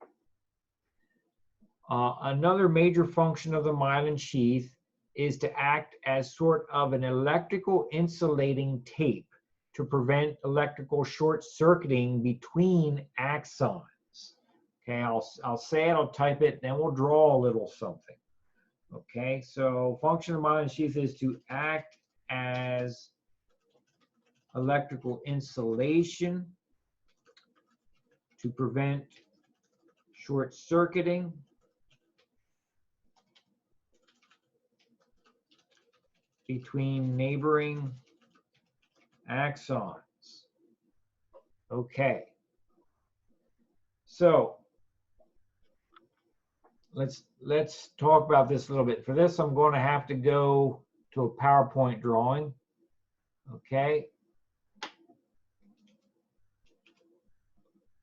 A: another major function of the myelin sheath is to act as sort of an electrical insulating tape to prevent electrical short circuiting between axons. Okay, I'll say it, I'll type it, then we'll draw a little something. Okay, so function of the myelin sheath is to act as electrical insulation to prevent short circuiting between neighboring axons. Okay. So let's talk about this a little bit. For this, I'm going to have to go to a PowerPoint drawing. Okay.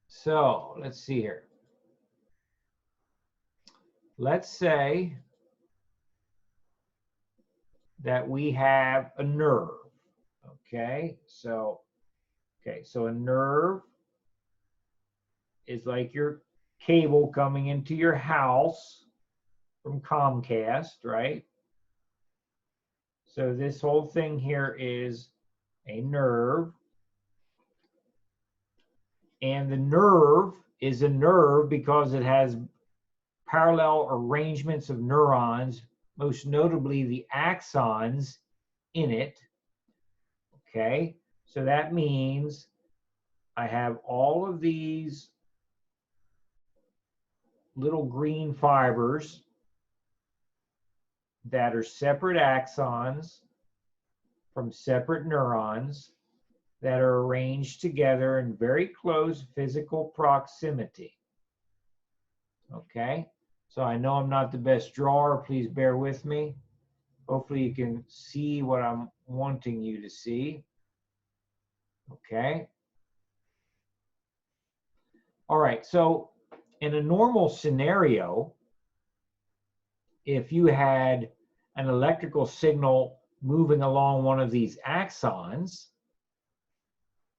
A: So let's see here. Let's say that we have a nerve. Okay, so a nerve is like your cable coming into your house from Comcast, right? So this whole thing here is a nerve. And the nerve is a nerve because it has parallel arrangements of neurons, most notably the axons in it. Okay, so that means I have all of these little green fibers that are separate axons from separate neurons that are arranged together in very close physical proximity. Okay, so I know I'm not the best drawer, please bear with me. Hopefully you can see what I'm wanting you to see. Okay. All right, so in a normal scenario, if you had an electrical signal moving along one of these axons,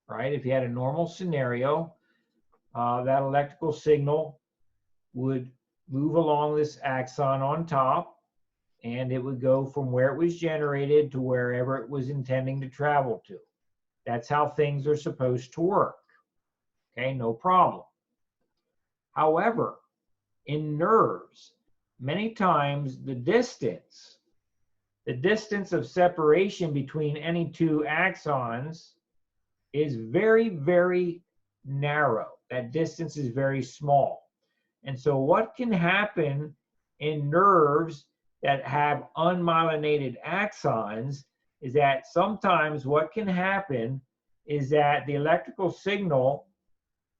A: right? If you had a normal scenario, that electrical signal would move along this axon on top, and it would go from where it was generated to wherever it was intending to travel to. That's how things are supposed to work. Okay, no problem. However, in nerves, many times the distance of separation between any two axons is very, very narrow. That distance is very small. And so what can happen in nerves that have unmyelinated axons is that sometimes what can happen is that the electrical signal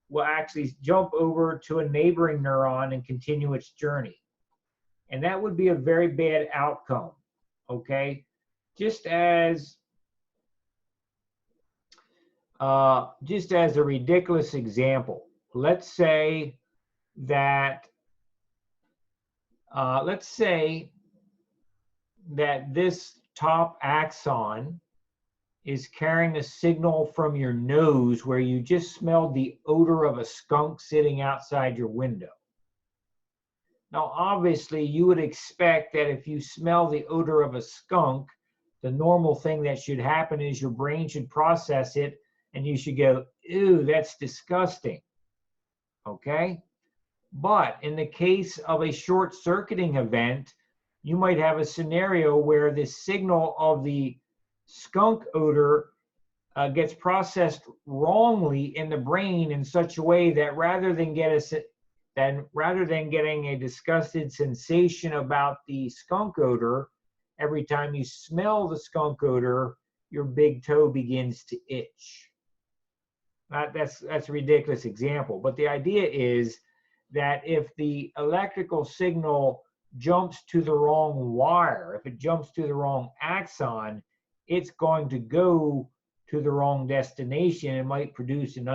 A: will actually jump over to a neighboring neuron and continue its journey. And that would be a very bad outcome, okay? Just as a ridiculous example, let's say that this top axon is carrying a signal from your nose where you just smelled the odor of a skunk sitting outside your window. Now, obviously, you would expect that if you smell the odor of a skunk, the normal thing that should happen is your brain should process it and you should go, ew, that's disgusting. Okay? But in the case of a short-circuiting event, you might have a scenario where the signal of the skunk odor gets processed wrongly in the brain in such a way that rather than getting a disgusted sensation about the skunk odor, every time you smell the skunk odor, your big toe begins to itch. That's a ridiculous example, but the idea is that if the electrical signal jumps to the wrong wire, if it jumps to the wrong axon, it's going to go to the wrong destination and might produce an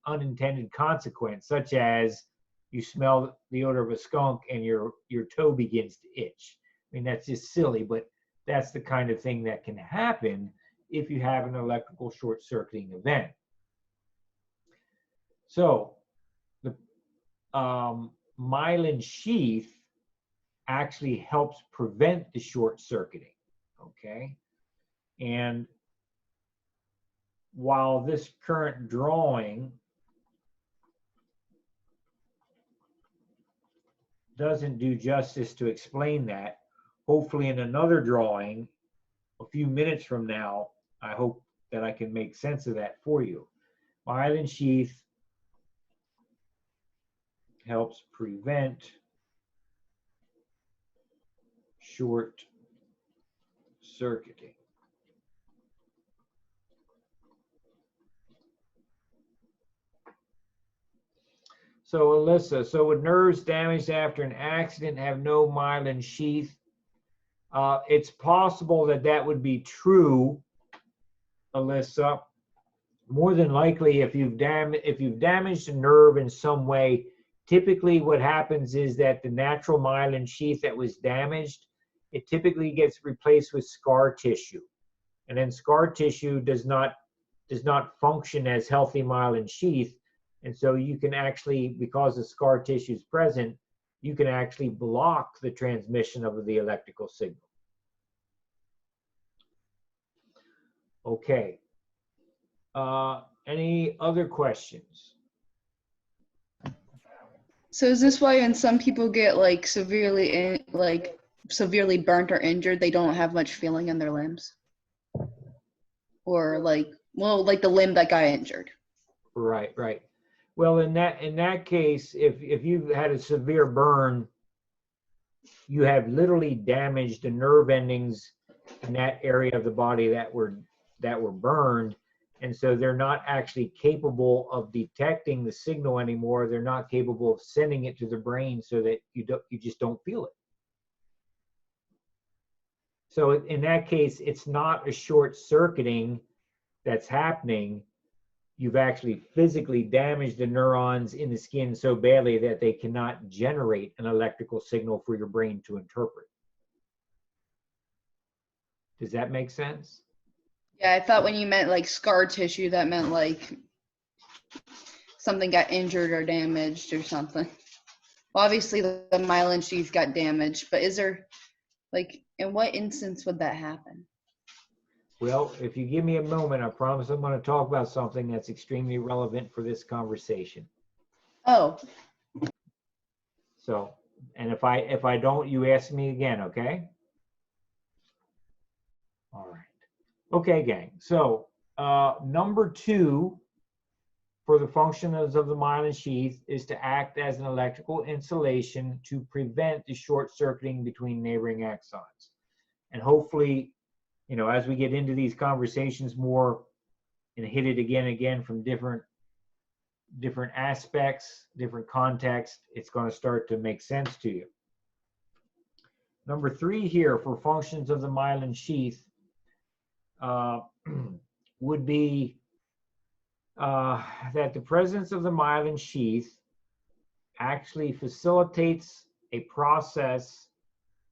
A: unintended consequence, such as you smell the odor of a skunk and your toe begins to itch. I mean, that's just silly, but that's the kind of thing that can happen if you have an electrical short-circuiting event. So the myelin sheath actually helps prevent the short-circuiting, okay? And while this current drawing doesn't do justice to explain that, hopefully in another drawing, a few minutes from now, I hope that I can make sense of that for you. Myelin sheath helps prevent short circuiting. So Alyssa, so would nerves damaged after an accident have no myelin sheath? It's possible that that would be true Alyssa, more than likely, if you've damaged a nerve in some way, typically what happens is that the natural myelin sheath that was damaged, it typically gets replaced with scar tissue. And then scar tissue does not function as healthy myelin sheath. And so you can actually, because the scar tissue is present, you can actually block the transmission of the electrical signal. Okay. Any other questions?
C: So is this why when some people get like severely burnt or injured, they don't have much feeling in their limbs? Or like the limb that got injured.
A: Right, right. Well, in that case, if you've had a severe burn, you have literally damaged the nerve endings in that area of the body that were burned, and so they're not actually capable of detecting the signal anymore. They're not capable of sending it to the brain, so that you just don't feel it. So in that case, it's not a short circuiting that's happening. You've actually physically damaged the neurons in the skin so badly that they cannot generate an electrical signal for your brain to interpret. Does that make sense?
C: Yeah, I thought when you meant like scar tissue, that meant like something got injured or damaged or something. Well, obviously the myelin sheath got damaged, but is there, like, in what instance would that happen?
A: Well, if you give me a moment, I promise I'm going to talk about something that's extremely relevant for this conversation.
C: Oh,
A: So, and if I don't, you ask me again, okay? All right. Okay, gang. So, number 2 for the functions of the myelin sheath is to act as an electrical insulation to prevent the short circuiting between neighboring axons. And hopefully, you know, as we get into these conversations more and hit it again and again from different aspects, different contexts, it's going to start to make sense to you. Number 3 here for functions of the myelin sheath would be that the presence of the myelin sheath actually facilitates a process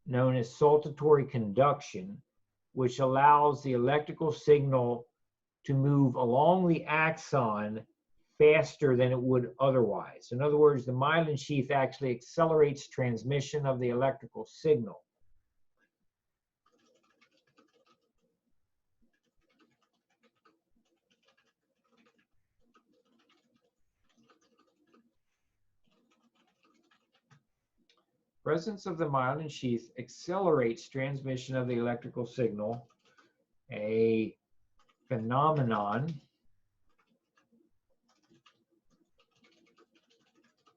A: known as saltatory conduction, which allows the electrical signal to move along the axon faster than it would otherwise. In other words, the myelin sheath actually accelerates transmission of the electrical signal. Presence of the myelin sheath accelerates transmission of the electrical signal, a phenomenon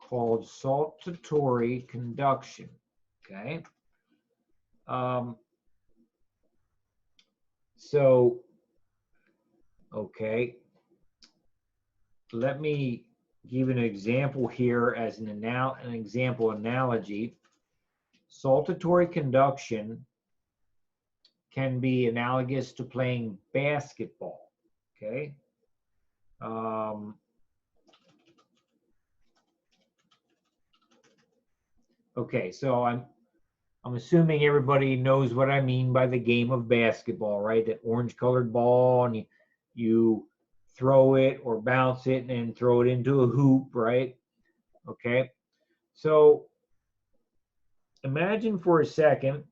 A: called saltatory conduction. Okay. Okay. Let me give an example here as an example analogy. Saltatory conduction can be analogous to playing basketball. Okay. Okay, so I'm assuming everybody knows what I mean by the game of basketball, right? That orange colored ball, and you throw it or bounce it and then throw it into a hoop, right? Okay. So imagine for a second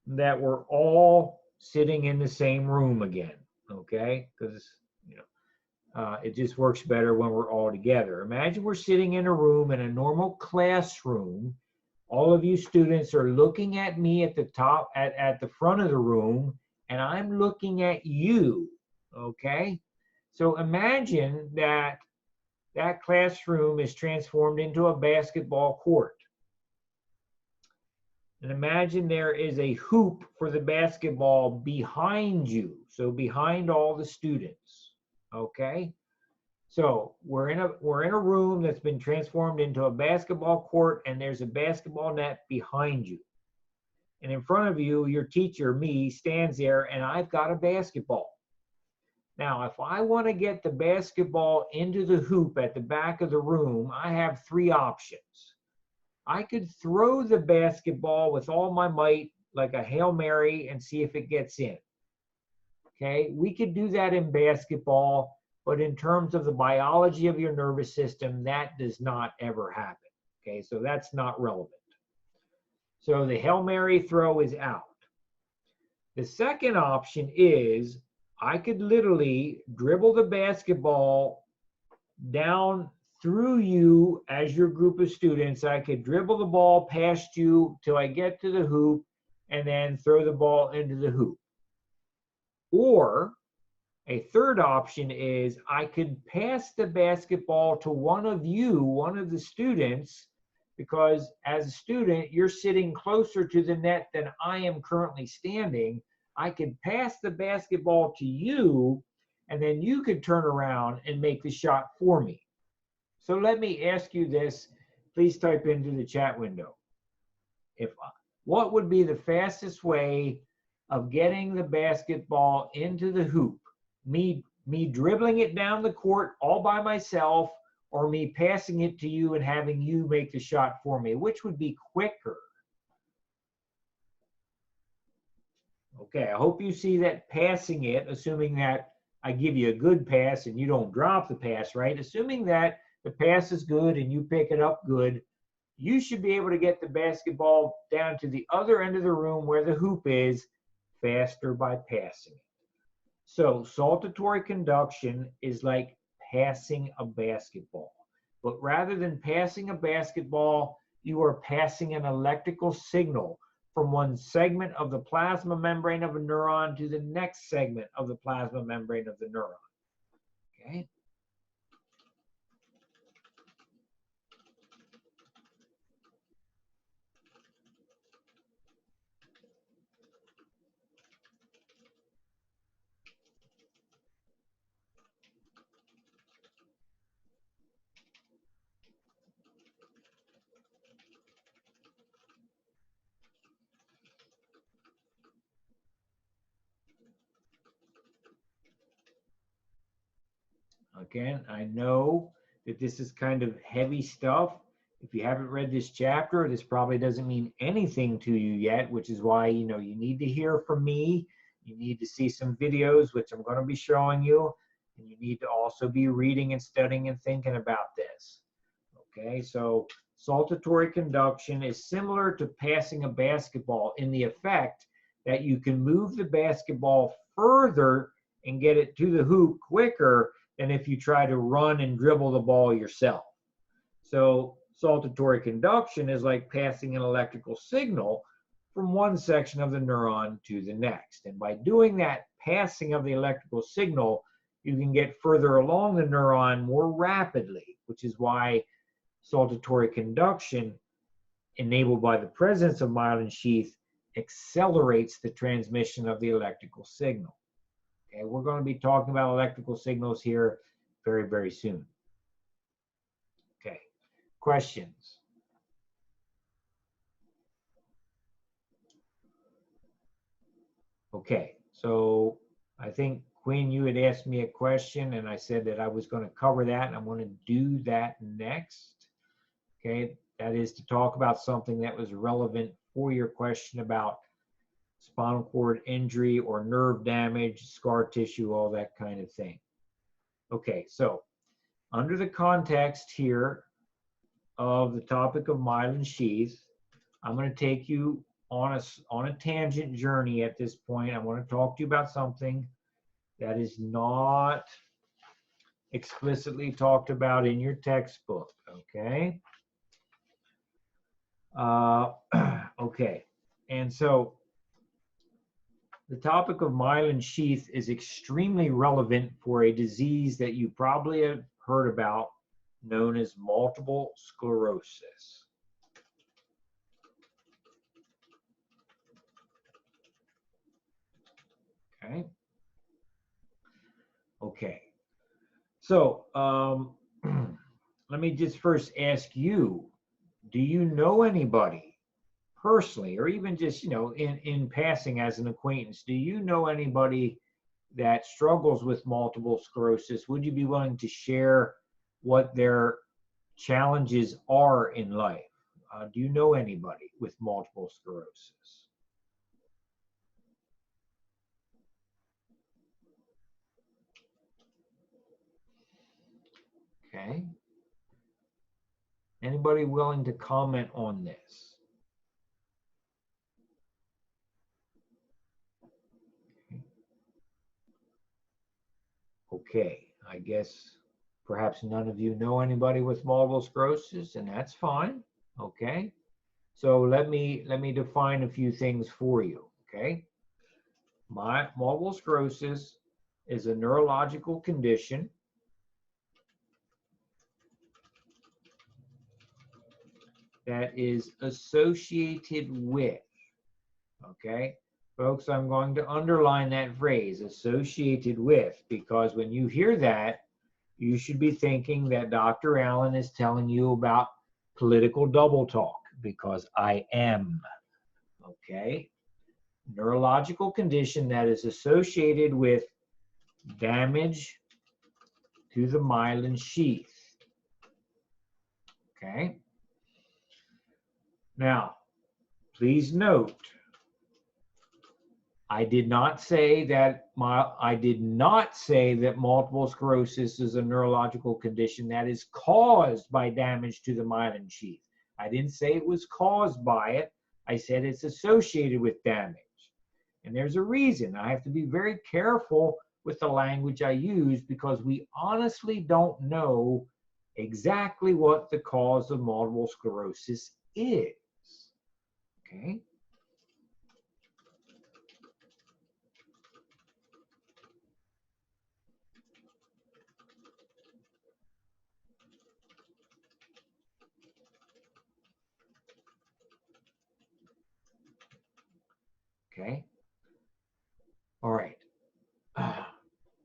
A: that we're all sitting in the same room again, okay? Because, you know, it just works better when we're all together. Imagine we're sitting in a room, in a normal classroom. All of you students are looking at me at the top, at the front of the room, and I'm looking at you, okay? So imagine that that classroom is transformed into a basketball court. And imagine there is a hoop for the basketball behind you, so behind all the students, okay? So we're in a room that's been transformed into a basketball court, and there's a basketball net behind you. And in front of you, your teacher, me, stands there, and I've got a basketball. Now, if I want to get the basketball into the hoop at the back of the room, I have three options. I could throw the basketball with all my might, like a Hail Mary, and see if it gets in. Okay, we could do that in basketball, but in terms of the biology of your nervous system, that does not ever happen. Okay, so that's not relevant. So the Hail Mary throw is out. The second option is I could literally dribble the basketball down through you as your group of students. I could dribble the ball past you till I get to the hoop and then throw the ball into the hoop. Or a third option is I could pass the basketball to one of you, one of the students, because as a student, you're sitting closer to the net than I am currently standing. I could pass the basketball to you, and then you could turn around and make the shot for me. So let me ask you this. Please type into the chat window. What would be the fastest way of getting the basketball into the hoop? Me dribbling it down the court all by myself, or me passing it to you and having you make the shot for me? Which would be quicker? Okay, I hope you see that passing it, assuming that I give you a good pass and you don't drop the pass, right? Assuming that the pass is good and you pick it up good, you should be able to get the basketball down to the other end of the room where the hoop is faster by passing it. So saltatory conduction is like passing a basketball. But rather than passing a basketball, you are passing an electrical signal from one segment of the plasma membrane of a neuron to the next segment of the plasma membrane of the neuron. Okay? Again, I know that this is kind of heavy stuff. If you haven't read this chapter, this probably doesn't mean anything to you yet, which is why, you need to hear from me. You need to see some videos, which I'm going to be showing you. And you need to also be reading and studying and thinking about this. Okay, so saltatory conduction is similar to passing a basketball in the effect that you can move the basketball further and get it to the hoop quicker than if you try to run and dribble the ball yourself. So saltatory conduction is like passing an electrical signal from one section of the neuron to the next. And by doing that passing of the electrical signal, you can get further along the neuron more rapidly, which is why saltatory conduction, enabled by the presence of myelin sheath, accelerates the transmission of the electrical signal. Okay, we're going to be talking about electrical signals here very, very soon. Okay, questions? Okay, so I think, Quinn, you had asked me a question, and I said that I was going to cover that, and I'm going to do that next. Okay, that is to talk about something that was relevant for your question about spinal cord injury or nerve damage, scar tissue, all that kind of thing. Okay, so under the context here of the topic of myelin sheath, I'm going to take you on a tangent journey at this point. I want to talk to you about something that is not explicitly talked about in your textbook, okay? Okay, and so the topic of myelin sheath is extremely relevant for a disease that you probably have heard about, known as multiple sclerosis. Okay. Okay. So let me just first ask you, do you know anybody personally, or even just, in passing as an acquaintance, do you know anybody that struggles with multiple sclerosis, would you be willing to share what their challenges are in life? Do you know anybody with multiple sclerosis? Okay. Anybody willing to comment on this? Okay, I guess perhaps none of you know anybody with multiple sclerosis, and that's fine. Okay, so let me define a few things for you. Okay, multiple sclerosis is a neurological condition that is associated with, okay? Folks, I'm going to underline that phrase, associated with, because when you hear that, you should be thinking that Dr. Allen is telling you about political double talk, because I am, okay? Neurological condition that is associated with damage to the myelin sheath, okay? Now, please note, I did not say that multiple sclerosis is a neurological condition that is caused by damage to the myelin sheath. I didn't say it was caused by it. I said it's associated with damage. And there's a reason. I have to be very careful with the language I use because we honestly don't know exactly what the cause of multiple sclerosis is. Okay? Okay. All right.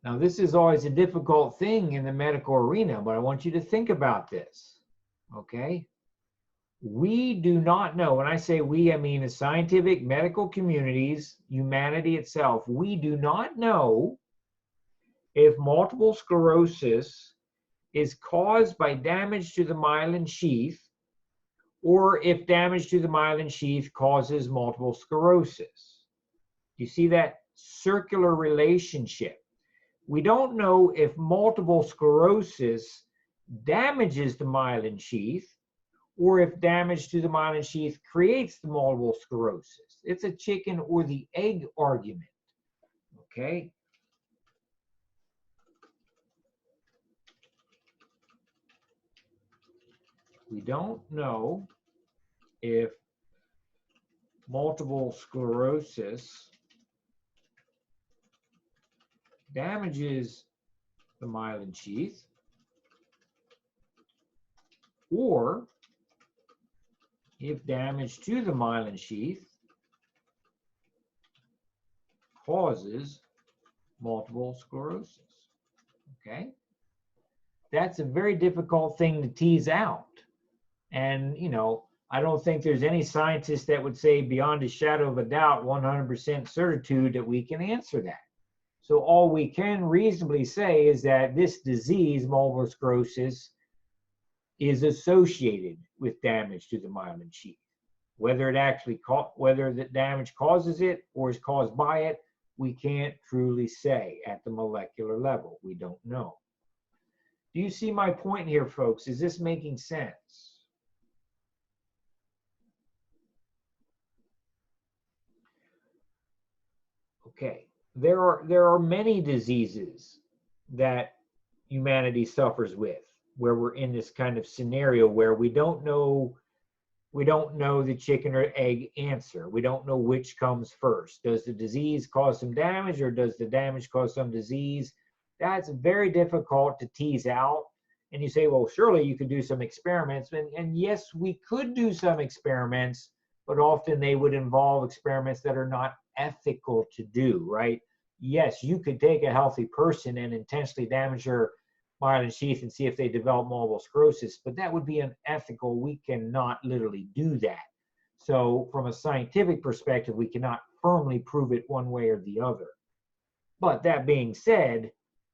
A: Now, this is always a difficult thing in the medical arena, but I want you to think about this. Okay. We do not know, when I say we, I mean the scientific medical communities, humanity itself, we do not know if multiple sclerosis is caused by damage to the myelin sheath or if damage to the myelin sheath causes multiple sclerosis. You see that circular relationship? We don't know if multiple sclerosis damages the myelin sheath or if damage to the myelin sheath creates the multiple sclerosis. It's a chicken or the egg argument, okay? We don't know if multiple sclerosis damages the myelin sheath or if damage to the myelin sheath causes multiple sclerosis, okay? That's a very difficult thing to tease out. And, you know, I don't think there's any scientist that would say beyond a shadow of a doubt, 100% certitude that we can answer that. So all we can reasonably say is that this disease, multiple sclerosis, is associated with damage to the myelin sheath. Whether the damage causes it or is caused by it, we can't truly say at the molecular level. We don't know. Do you see my point here, folks? Is this making sense? Okay, there are many diseases that humanity suffers with, where we're in this kind of scenario where we don't know the chicken or egg answer. We don't know which comes first. Does the disease cause some damage or does the damage cause some disease? That's very difficult to tease out. And you say, well, surely you could do some experiments. And yes, we could do some experiments, but often they would involve experiments that are not ethical to do, right? Yes, you could take a healthy person and intentionally damage their myelin sheath and see if they develop multiple sclerosis, but that would be unethical. We cannot literally do that. So from a scientific perspective, we cannot firmly prove it one way or the other. But that being said,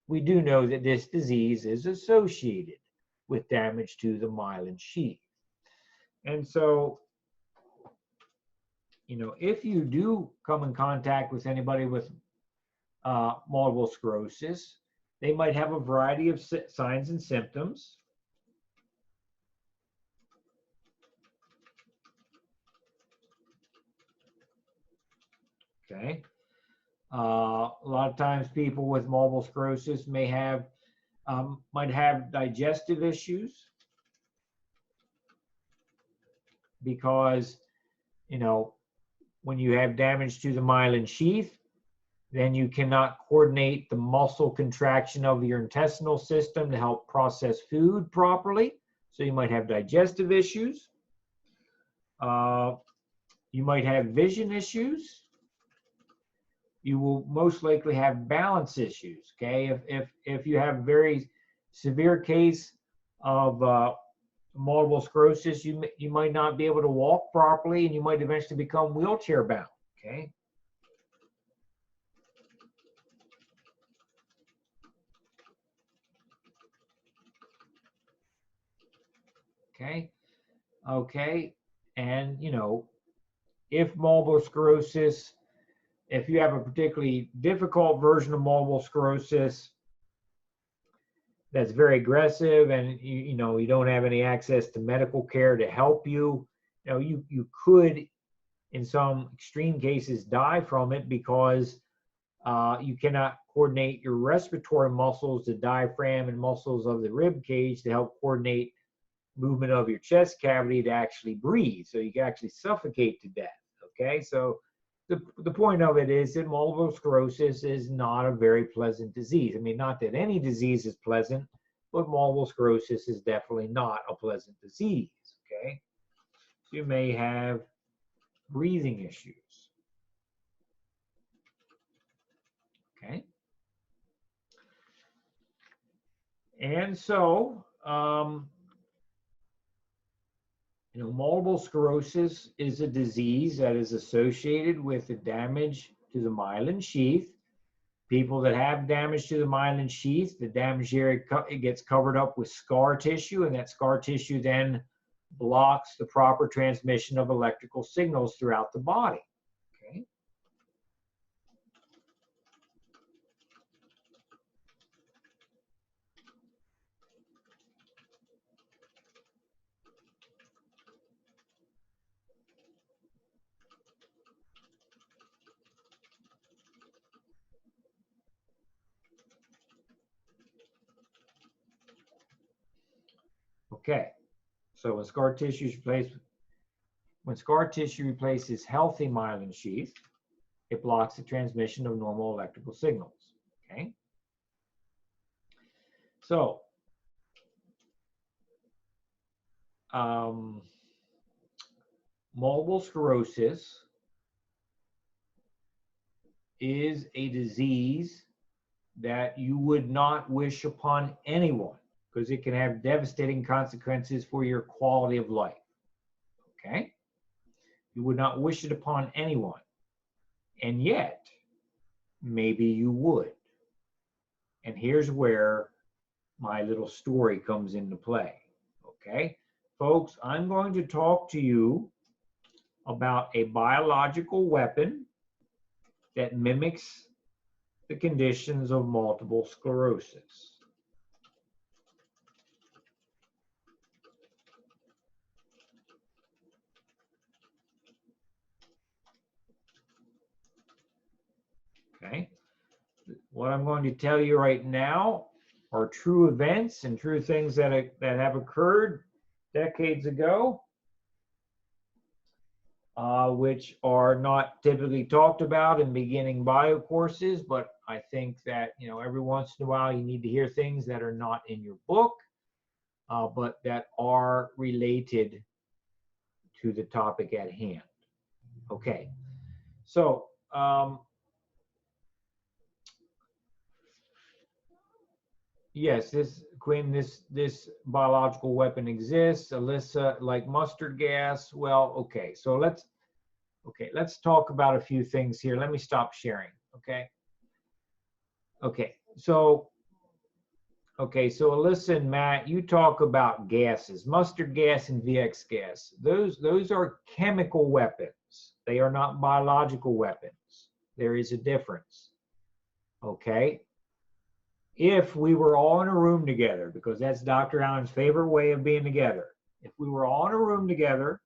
A: we do know that this disease is associated with damage to the myelin sheath. And so, if you do come in contact with anybody with multiple sclerosis, they might have a variety of signs and symptoms. Okay. A lot of times people with multiple sclerosis might have digestive issues because, when you have damage to the myelin sheath, then you cannot coordinate the muscle contraction of your intestinal system to help process food properly. So you might have digestive issues. You might have vision issues. You will most likely have balance issues. Okay, if you have very severe case of multiple sclerosis, you might not be able to walk properly, and you might eventually become wheelchair bound. Okay. Okay, and if multiple sclerosis, if you have a particularly difficult version of multiple sclerosis that's very aggressive, and you don't have any access to medical care to help you, you could, in some extreme cases, die from it because you cannot coordinate your respiratory muscles, the diaphragm and muscles of the rib cage to help coordinate movement of your chest cavity to actually breathe. So you can actually suffocate to death. Okay, so the point of it is that multiple sclerosis is not a very pleasant disease. I mean, not that any disease is pleasant, but multiple sclerosis is definitely not a pleasant disease. Okay, so you may have breathing issues. Okay, and so multiple sclerosis is a disease that is associated with the damage to the myelin sheath. People that have damage to the myelin sheath, the damaged area it gets covered up with scar tissue, and that scar tissue then blocks the proper transmission of electrical signals throughout the body. Okay. Okay, so when scar tissue replaces healthy myelin sheath, it blocks the transmission of normal electrical signals. Okay, so multiple sclerosis is a disease that you would not wish upon anyone, because it can have devastating consequences for your quality of life. Okay? You would not wish it upon anyone. And yet, maybe you would. And here's where my little story comes into play. Okay? Folks, I'm going to talk to you about a biological weapon that mimics the conditions of multiple sclerosis. Okay, what I'm going to tell you right now are true events and true things that have occurred decades ago, which are not typically talked about in beginning bio courses, but I think that every once in a while you need to hear things that are not in your book, but that are related to the topic at hand. Okay, so yes, this biological weapon exists. Alyssa, like mustard gas. Well, okay, so let's talk about a few things here. Let me stop sharing. Okay. Okay, so Alyssa and Matt, you talk about gases, mustard gas and VX gas. Those are chemical weapons. They are not biological weapons. There is a difference. Okay? If we were all in a room together, because that's Dr. Allen's favorite way of being together. If we were all in a room together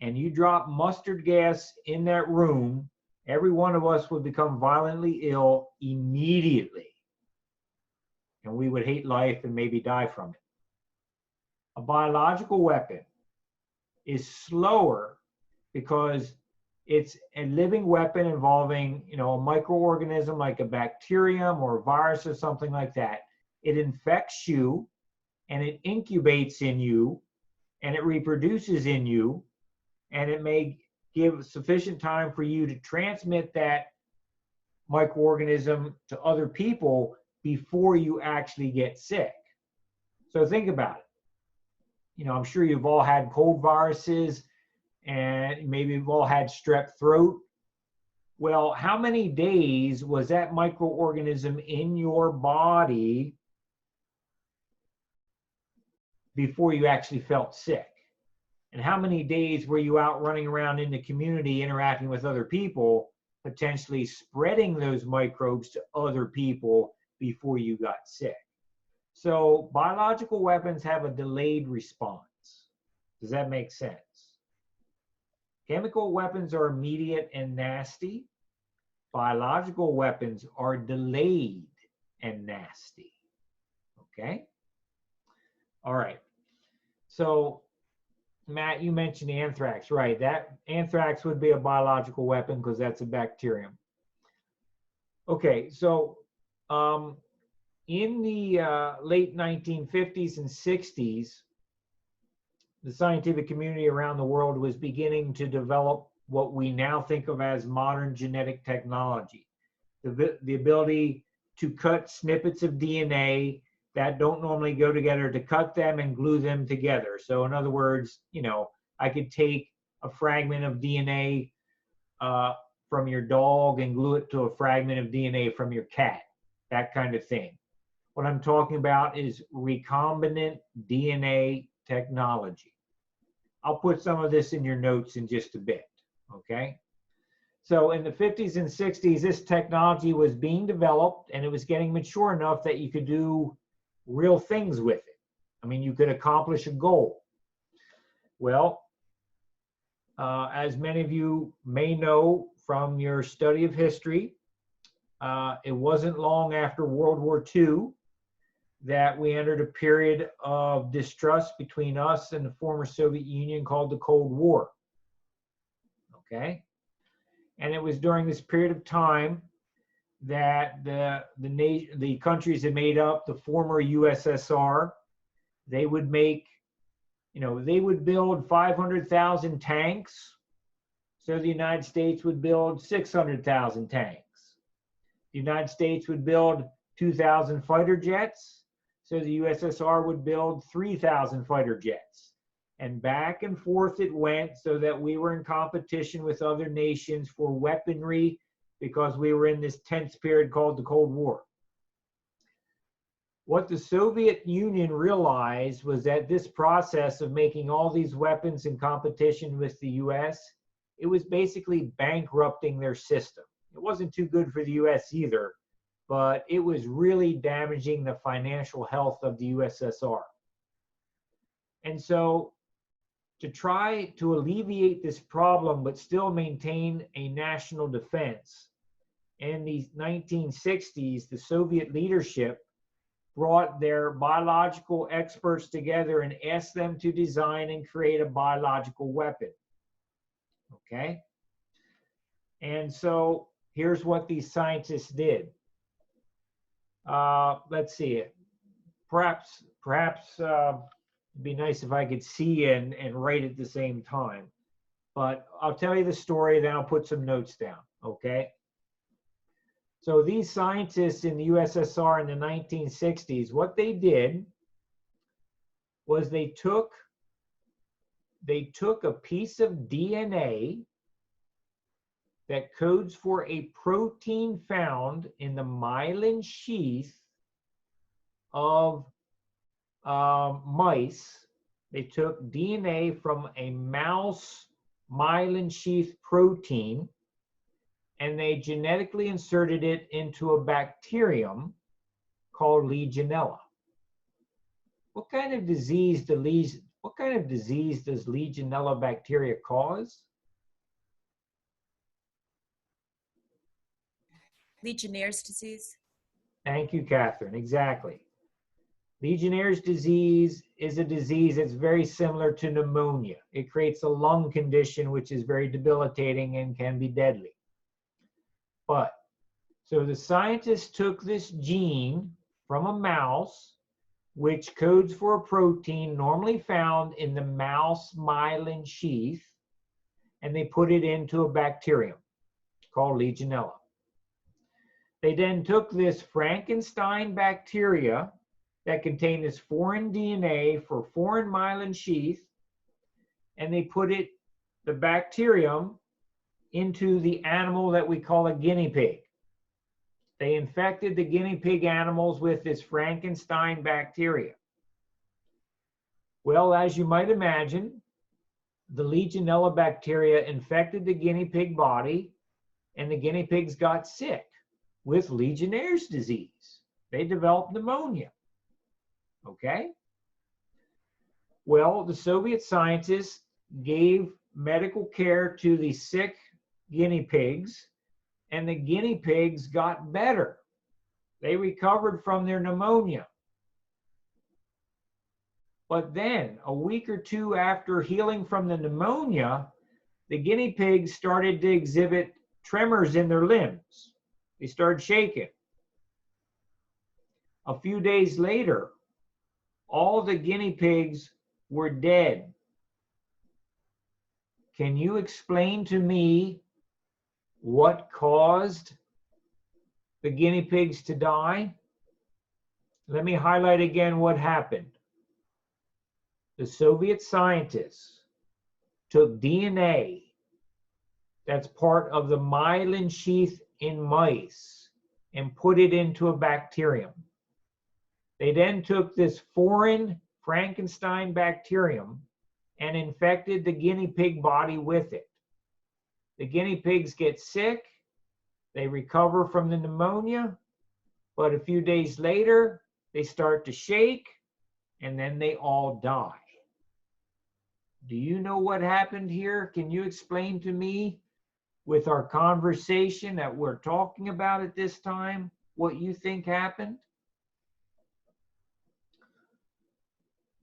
A: and you drop mustard gas in that room, every one of us would become violently ill immediately. And we would hate life and maybe die from it. A biological weapon is slower because it's a living weapon involving, a microorganism like a bacterium or a virus or something like that. It infects you and it incubates in you and it reproduces in you, and it may give sufficient time for you to transmit that microorganism to other people before you actually get sick. So think about it. I'm sure you've all had cold viruses and maybe you've all had strep throat. Well, how many days was that microorganism in your body before you actually felt sick? And how many days were you out running around in the community interacting with other people, potentially spreading those microbes to other people before you got sick? So biological weapons have a delayed response. Does that make sense? Chemical weapons are immediate and nasty. Biological weapons are delayed and nasty. Okay? All right. So, Matt, you mentioned anthrax, right? That anthrax would be a biological weapon because that's a bacterium. Okay, so in the late 1950s and 60s, the scientific community around the world was beginning to develop what we now think of as modern genetic technology. The ability to cut snippets of DNA that don't normally go together, to cut them and glue them together. So in other words, I could take a fragment of DNA from your dog and glue it to a fragment of DNA from your cat, that kind of thing. What I'm talking about is recombinant DNA technology. I'll put some of this in your notes in just a bit, okay? So in the 50s and 60s, this technology was being developed and it was getting mature enough that you could do real things with it. I mean, you could accomplish a goal. Well, as many of you may know from your study of history, it wasn't long after World War II that we entered a period of distrust between us and the former Soviet Union called the Cold War. Okay? And it was during this period of time that the countries that made up the former USSR, they would make, they would build 500,000 tanks, so the United States would build 600,000 tanks. The United States would build 2,000 fighter jets, so the USSR would build 3,000 fighter jets. And back and forth it went so that we were in competition with other nations for weaponry because we were in this tense period called the Cold War. What the Soviet Union realized was that this process of making all these weapons in competition with the US, it was basically bankrupting their system. It wasn't too good for the US either, but it was really damaging the financial health of the USSR. And so to try to alleviate this problem but still maintain a national defense, in the 1960s, the Soviet leadership brought their biological experts together and asked them to design and create a biological weapon. Okay? And so here's what these scientists did. Let's see it. Perhaps it'd be nice if I could see and write at the same time. But I'll tell you the story, then I'll put some notes down, okay? So these scientists in the USSR in the 1960s, what they did was they took a piece of DNA that codes for a protein found in the myelin sheath of mice. They took DNA from a mouse myelin sheath protein and they genetically inserted it into a bacterium called Legionella. What kind of disease does Legionella bacteria cause?
F: Legionnaire's disease.
A: Thank you, Catherine. Exactly. Legionnaire's disease is a disease that's very similar to pneumonia. It creates a lung condition which is very debilitating and can be deadly. So the scientists took this gene from a mouse, which codes for a protein normally found in the mouse myelin sheath, and they put it into a bacterium called Legionella. They then took this Frankenstein bacteria that contained this foreign DNA for foreign myelin sheath, and they put the bacterium into the animal that we call a guinea pig. They infected the guinea pig animals with this Frankenstein bacteria. Well, as you might imagine, the Legionella bacteria infected the guinea pig body, and the guinea pigs got sick with Legionnaire's disease. They developed pneumonia. Okay? Well, the Soviet scientists gave medical care to the sick guinea pigs, and the guinea pigs got better. They recovered from their pneumonia. But then, a week or two after healing from the pneumonia, the guinea pigs started to exhibit tremors in their limbs. They started shaking. A few days later, all the guinea pigs were dead. Can you explain to me what caused the guinea pigs to die? Let me highlight again what happened. The Soviet scientists took DNA that's part of the myelin sheath in mice and put it into a bacterium. They then took this foreign Frankenstein bacterium and infected the guinea pig body with it. The guinea pigs get sick, they recover from the pneumonia, but a few days later, they start to shake, and then they all die. Do you know what happened here? Can you explain to me, with our conversation that we're talking about at this time, what you think happened?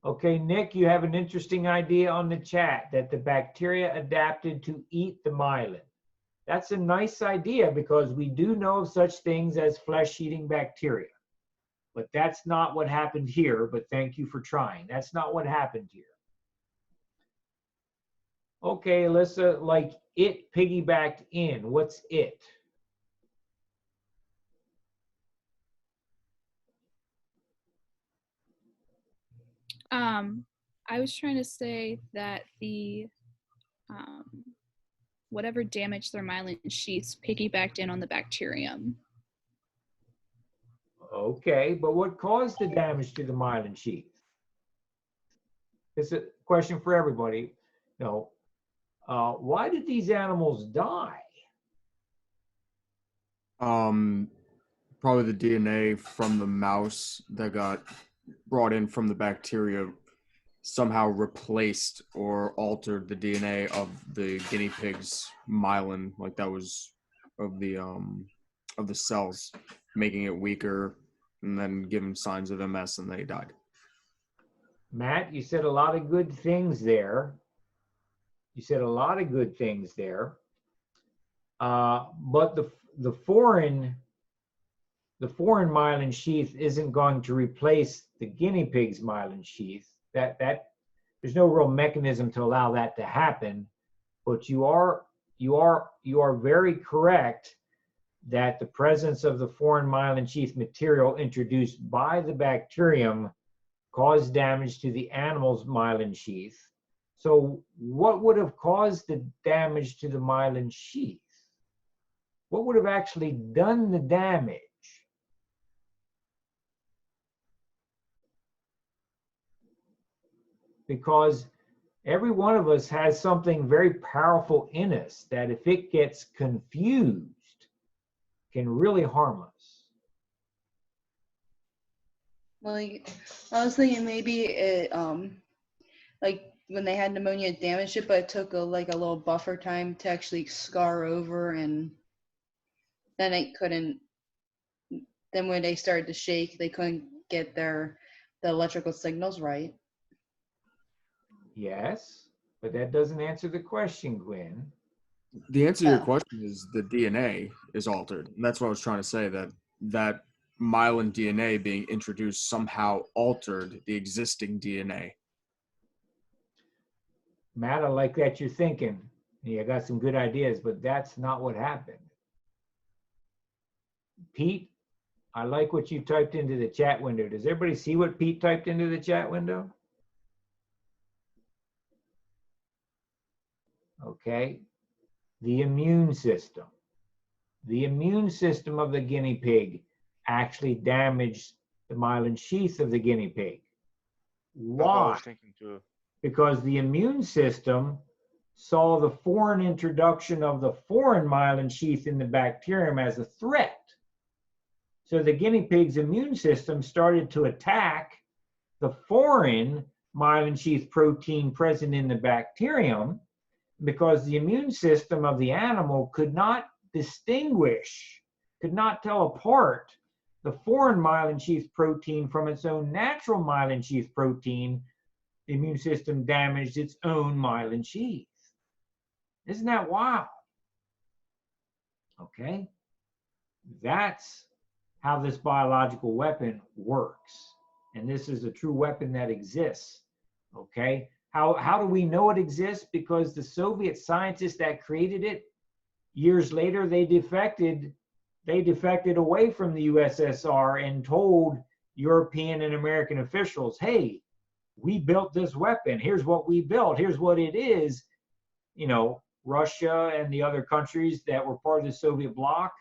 A: Okay, Nick, you have an interesting idea on the chat that the bacteria adapted to eat the myelin. That's a nice idea because we do know of such things as flesh-eating bacteria. But that's not what happened here, but thank you for trying. That's not what happened here. Okay, Alyssa, like it piggybacked in. What's it?
G: I was trying to say that the whatever damaged their myelin sheaths piggybacked in on the bacterium.
A: Okay, but what caused the damage to the myelin sheath? It's a question for everybody. No. Why did these animals die?
D: Probably the DNA from the mouse that got brought in from the bacteria somehow replaced or altered the DNA of the guinea pig's myelin, like that was of the cells, making it weaker and then giving signs of MS, and they died.
A: Matt, you said a lot of good things there. But the foreign myelin sheath isn't going to replace the guinea pig's myelin sheath. That there's no real mechanism to allow that to happen. But you are very correct that the presence of the foreign myelin sheath material introduced by the bacterium caused damage to the animal's myelin sheath. So what would have caused the damage to the myelin sheath? what would have actually done the damage? Because every one of us has something very powerful in us that if it gets confused, can really harm us.
C: Like, I was thinking maybe it, like when they had pneumonia, it damaged it, but it took like a little buffer time to actually scar over, and then it couldn't. Then when they started to shake, they couldn't get the electrical signals right.
A: Yes, but that doesn't answer the question, Gwen.
D: The answer to your
C: Oh.
D: question is the DNA is altered. And that's what I was trying to say, that myelin DNA being introduced somehow altered the existing DNA.
A: Matt, I like that you're thinking. You got some good ideas, but that's not what happened. Pete, I like what you typed into the chat window. Does everybody see what Pete typed into the chat window? Okay. The immune system. The immune system of the guinea pig actually damaged the myelin sheath of the guinea pig.
B: That's what I
A: Why?
B: was thinking too.
A: Because the immune system saw the foreign introduction of the foreign myelin sheath in the bacterium as a threat. So the guinea pig's immune system started to attack the foreign myelin sheath protein present in the bacterium, because the immune system of the animal could not distinguish, could not tell apart the foreign myelin sheath protein from its own natural myelin sheath protein. The immune system damaged its own myelin sheath. Isn't that wild? Okay. That's how this biological weapon works. And this is a true weapon that exists. Okay. How do we know it exists? Because the Soviet scientists that created it, years later, they defected away from the USSR and told European and American officials, hey, we built this weapon. Here's what we built. Here's what it is. You know, Russia and the other countries that were part of the Soviet bloc,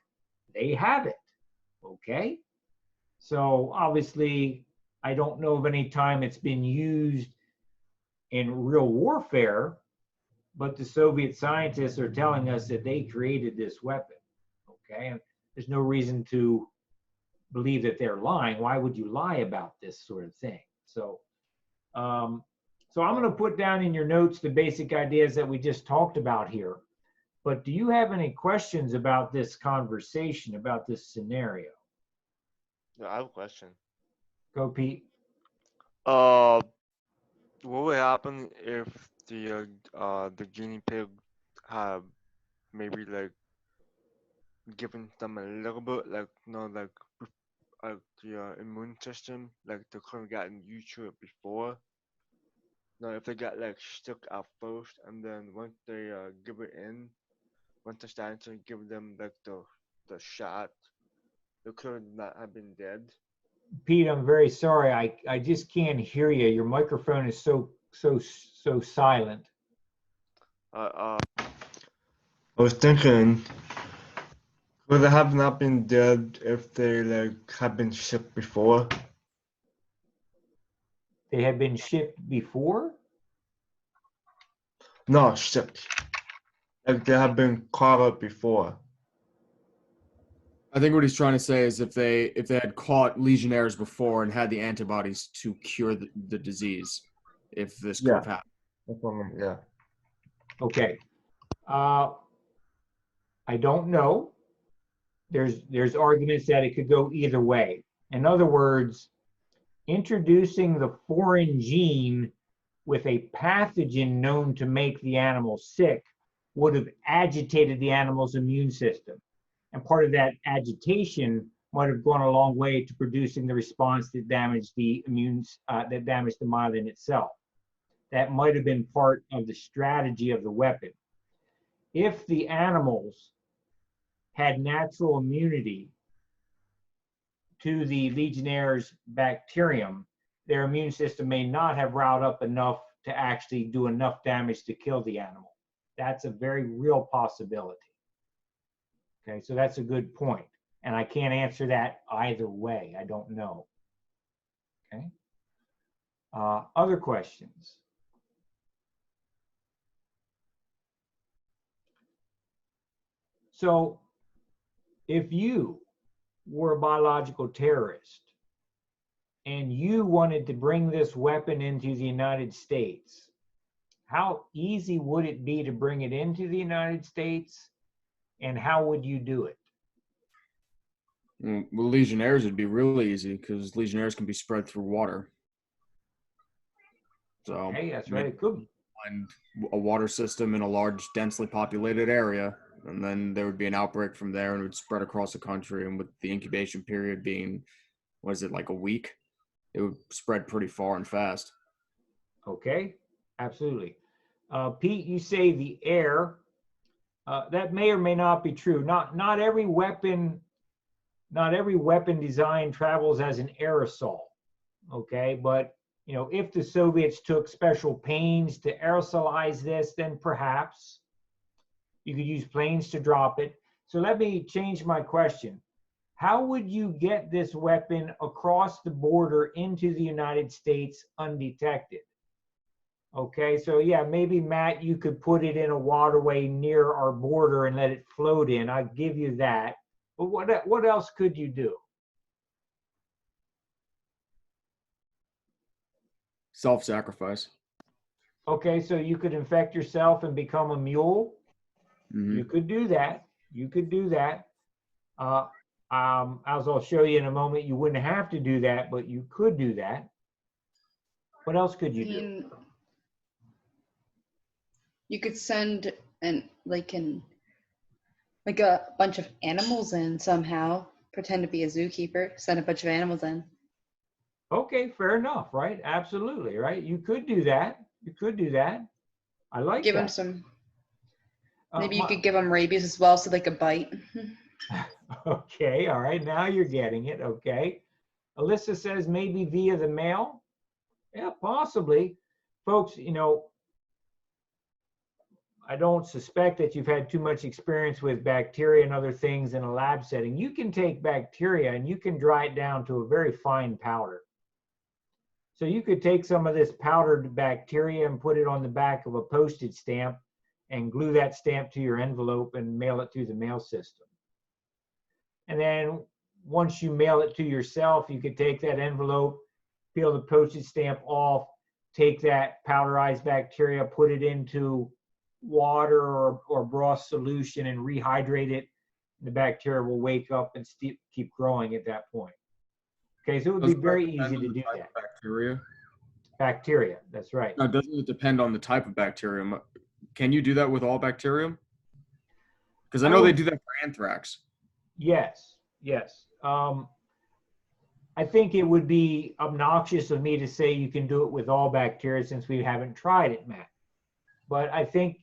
A: they have it. Okay. So obviously, I don't know of any time it's been used in real warfare, but the Soviet scientists are telling us that they created this weapon. Okay. And there's no reason to believe that they're lying. Why would you lie about this sort of thing? So I'm going to put down in your notes the basic ideas that we just talked about here. But do you have any questions about this conversation, about this scenario?
B: Yeah, I have a question.
A: Go, Pete.
B: What would happen if the guinea pig had maybe like given them a little bit like the immune system, like they couldn't gotten used to it before? Now if they got like stuck at first, and then once they give it in, once they started to give them like the shot, they could not have been dead.
A: Pete, I'm very sorry. I just can't hear you. Your microphone is so silent.
B: I was thinking, would they have not been dead if they like had been sick before?
A: They had been shipped before?
B: No, sick. Like they have been caught up before.
D: I think what he's trying to say is if they had caught Legionnaires before and had the antibodies to cure the disease, if this could have happened.
B: Yeah.
A: Okay. I don't know. There's arguments that it could go either way. In other words, introducing the foreign gene with a pathogen known to make the animal sick would have agitated the animal's immune system. And part of that agitation might have gone a long way to producing the response that damaged the that damaged the myelin itself. That might have been part of the strategy of the weapon. If the animals had natural immunity to the Legionnaire's bacterium, their immune system may not have riled up enough to actually do enough damage to kill the animal. That's a very real possibility. Okay, so that's a good point. And I can't answer that either way. I don't know. Okay. Other questions? So if you were a biological terrorist and you wanted to bring this weapon into the United States, how easy would it be to bring it into the United States, and how would you do it?
D: Well, Legionnaires would be really easy because Legionnaires can be spread through water. So
A: Okay, that's right. It could be.
D: find a water system in a large, densely populated area, and then there would be an outbreak from there, and it would spread across the country. And with the incubation period being, what is it, like a week, it would spread pretty far and fast.
A: Okay, absolutely. Pete, you say the air. That may or may not be true. Not every weapon design travels as an aerosol. Okay, but you know, if the Soviets took special pains to aerosolize this, then perhaps you could use planes to drop it. So let me change my question. How would you get this weapon across the border into the United States undetected? Okay, so yeah, maybe Matt, you could put it in a waterway near our border and let it float in. I give you that. But what else could you do?
D: Self-sacrifice.
A: Okay, so you could infect yourself and become a mule.
D: Mhm.
A: You could do that. You could do that. As I'll show you in a moment, you wouldn't have to do that, but you could do that. What else could you do?
C: You could send like a bunch of animals in somehow. Pretend to be a zookeeper. Send a bunch of animals in.
A: Okay, fair enough, right? Absolutely, right? You could do that. You could do that. I like
C: Give them
A: that.
C: some.
A: Uh,
C: Maybe you
A: my-
C: could give them rabies as well, so they could bite.
A: Okay, all right, now you're getting it, okay. Alyssa says maybe via the mail. Yeah, possibly. Folks, you know, I don't suspect that you've had too much experience with bacteria and other things in a lab setting. You can take bacteria and you can dry it down to a very fine powder. So you could take some of this powdered bacteria and put it on the back of a postage stamp and glue that stamp to your envelope and mail it through the mail system. And then once you mail it to yourself, you could take that envelope, peel the postage stamp off, take that powderized bacteria, put it into water or broth solution and rehydrate it. The bacteria will wake up and keep growing at that point. Okay, so it would be very easy to do that.
D: Bacteria.
A: Bacteria, that's right.
D: Now, doesn't it depend on the type of bacterium? Can you do that with all bacterium? Because I know they do that for anthrax.
A: Yes, yes. I think it would be obnoxious of me to say you can do it with all bacteria since we haven't tried it, Matt. But I think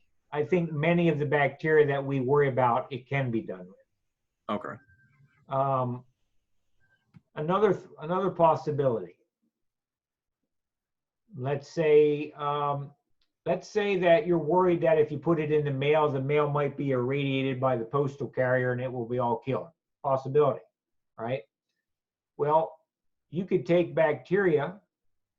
A: many of the bacteria that we worry about, it can be done with.
D: Okay.
A: Another possibility. Let's say that you're worried that if you put it in the mail might be irradiated by the postal carrier and it will be all killed. Possibility, right? Well, you could take bacteria,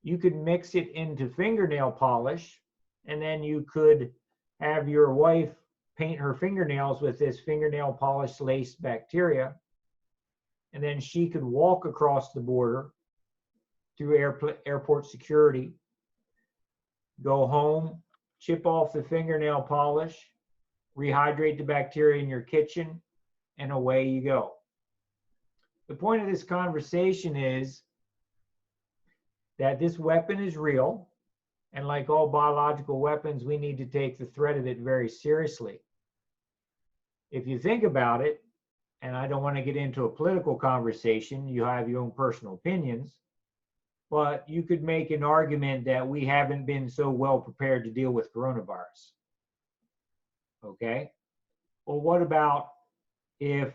A: you could mix it into fingernail polish, and then you could have your wife paint her fingernails with this fingernail polish laced bacteria, and then she could walk across the border through airport security, go home, chip off the fingernail polish, rehydrate the bacteria in your kitchen, and away you go. The point of this conversation is that this weapon is real, and like all biological weapons, we need to take the threat of it very seriously. If you think about it, and I don't want to get into a political conversation, you have your own personal opinions, but you could make an argument that we haven't been so well prepared to deal with coronavirus. Okay? Well, what about if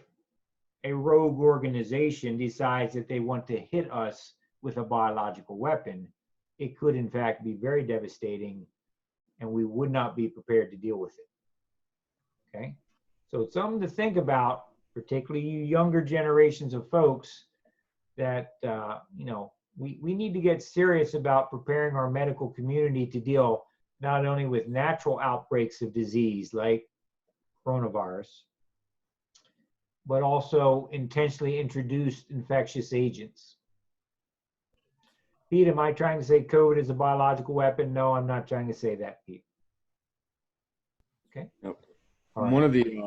A: a rogue organization decides that they want to hit us with a biological weapon? It could in fact be very devastating and we would not be prepared to deal with it. Okay? So it's something to think about particularly you younger generations of folks, that, we need to get serious about preparing our medical community to deal not only with natural outbreaks of disease like coronavirus, but also intentionally introduced infectious agents. Pete, am I trying to say COVID is a biological weapon? No, I'm not trying to say that, Pete. Okay.
D: Nope.
A: All right.
D: One of the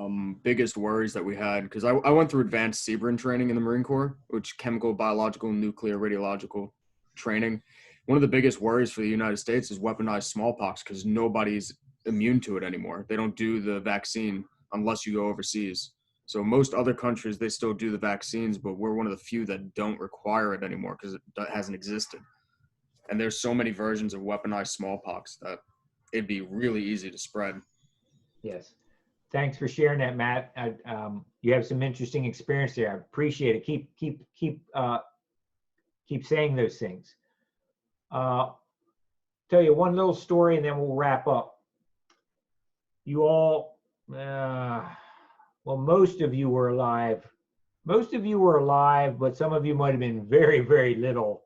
D: biggest worries that we had, because I went through advanced CBRN training in the Marine Corps, which chemical, biological, nuclear, radiological training. One of the biggest worries for the United States is weaponized smallpox, because nobody's immune to it anymore. They don't do the vaccine unless you go overseas. So most other countries, they still do the vaccines, but we're one of the few that don't require it anymore because it hasn't existed. And there's so many versions of weaponized smallpox that it'd be really easy to spread.
A: Yes. Thanks for sharing that, Matt. You have some interesting experience there. I appreciate it. Keep saying those things. Tell you one little story and then we'll wrap up. You all, well, most of you were alive. Most of you were alive, but some of you might have been very, very little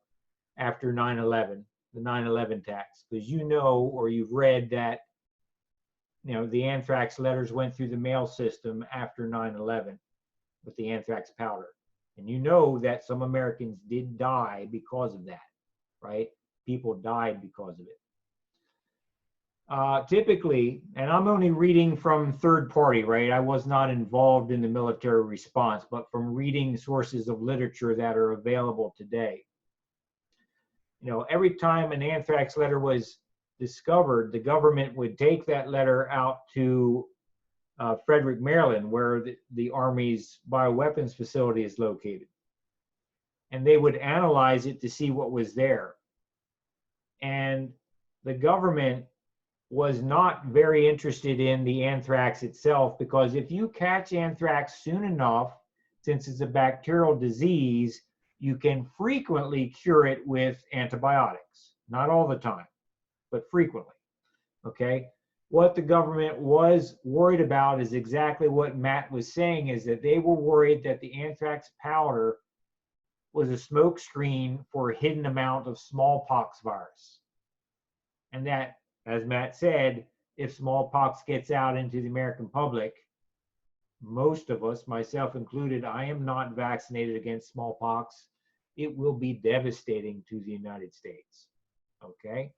A: after 9/11, the 9/11 attacks, because you know, or you've read that, the anthrax letters went through the mail system after 9/11 with the anthrax powder. And you know that some Americans did die because of that, right? People died because of it. Typically, and I'm only reading from third party, right? I was not involved in the military response, but from reading sources of literature that are available today. Every time an anthrax letter was discovered, the government would take that letter out to Frederick, Maryland, where the Army's bioweapons facility is located. And they would analyze it to see what was there. And the government was not very interested in the anthrax itself, because if you catch anthrax soon enough, since it's a bacterial disease, you can frequently cure it with antibiotics. Not all the time, but frequently, okay? What the government was worried about is exactly what Matt was saying, is that they were worried that the anthrax powder was a smoke screen for a hidden amount of smallpox virus. And that, as Matt said, if smallpox gets out into the American public, most of us, myself included, I am not vaccinated against smallpox. It will be devastating to the United States, okay?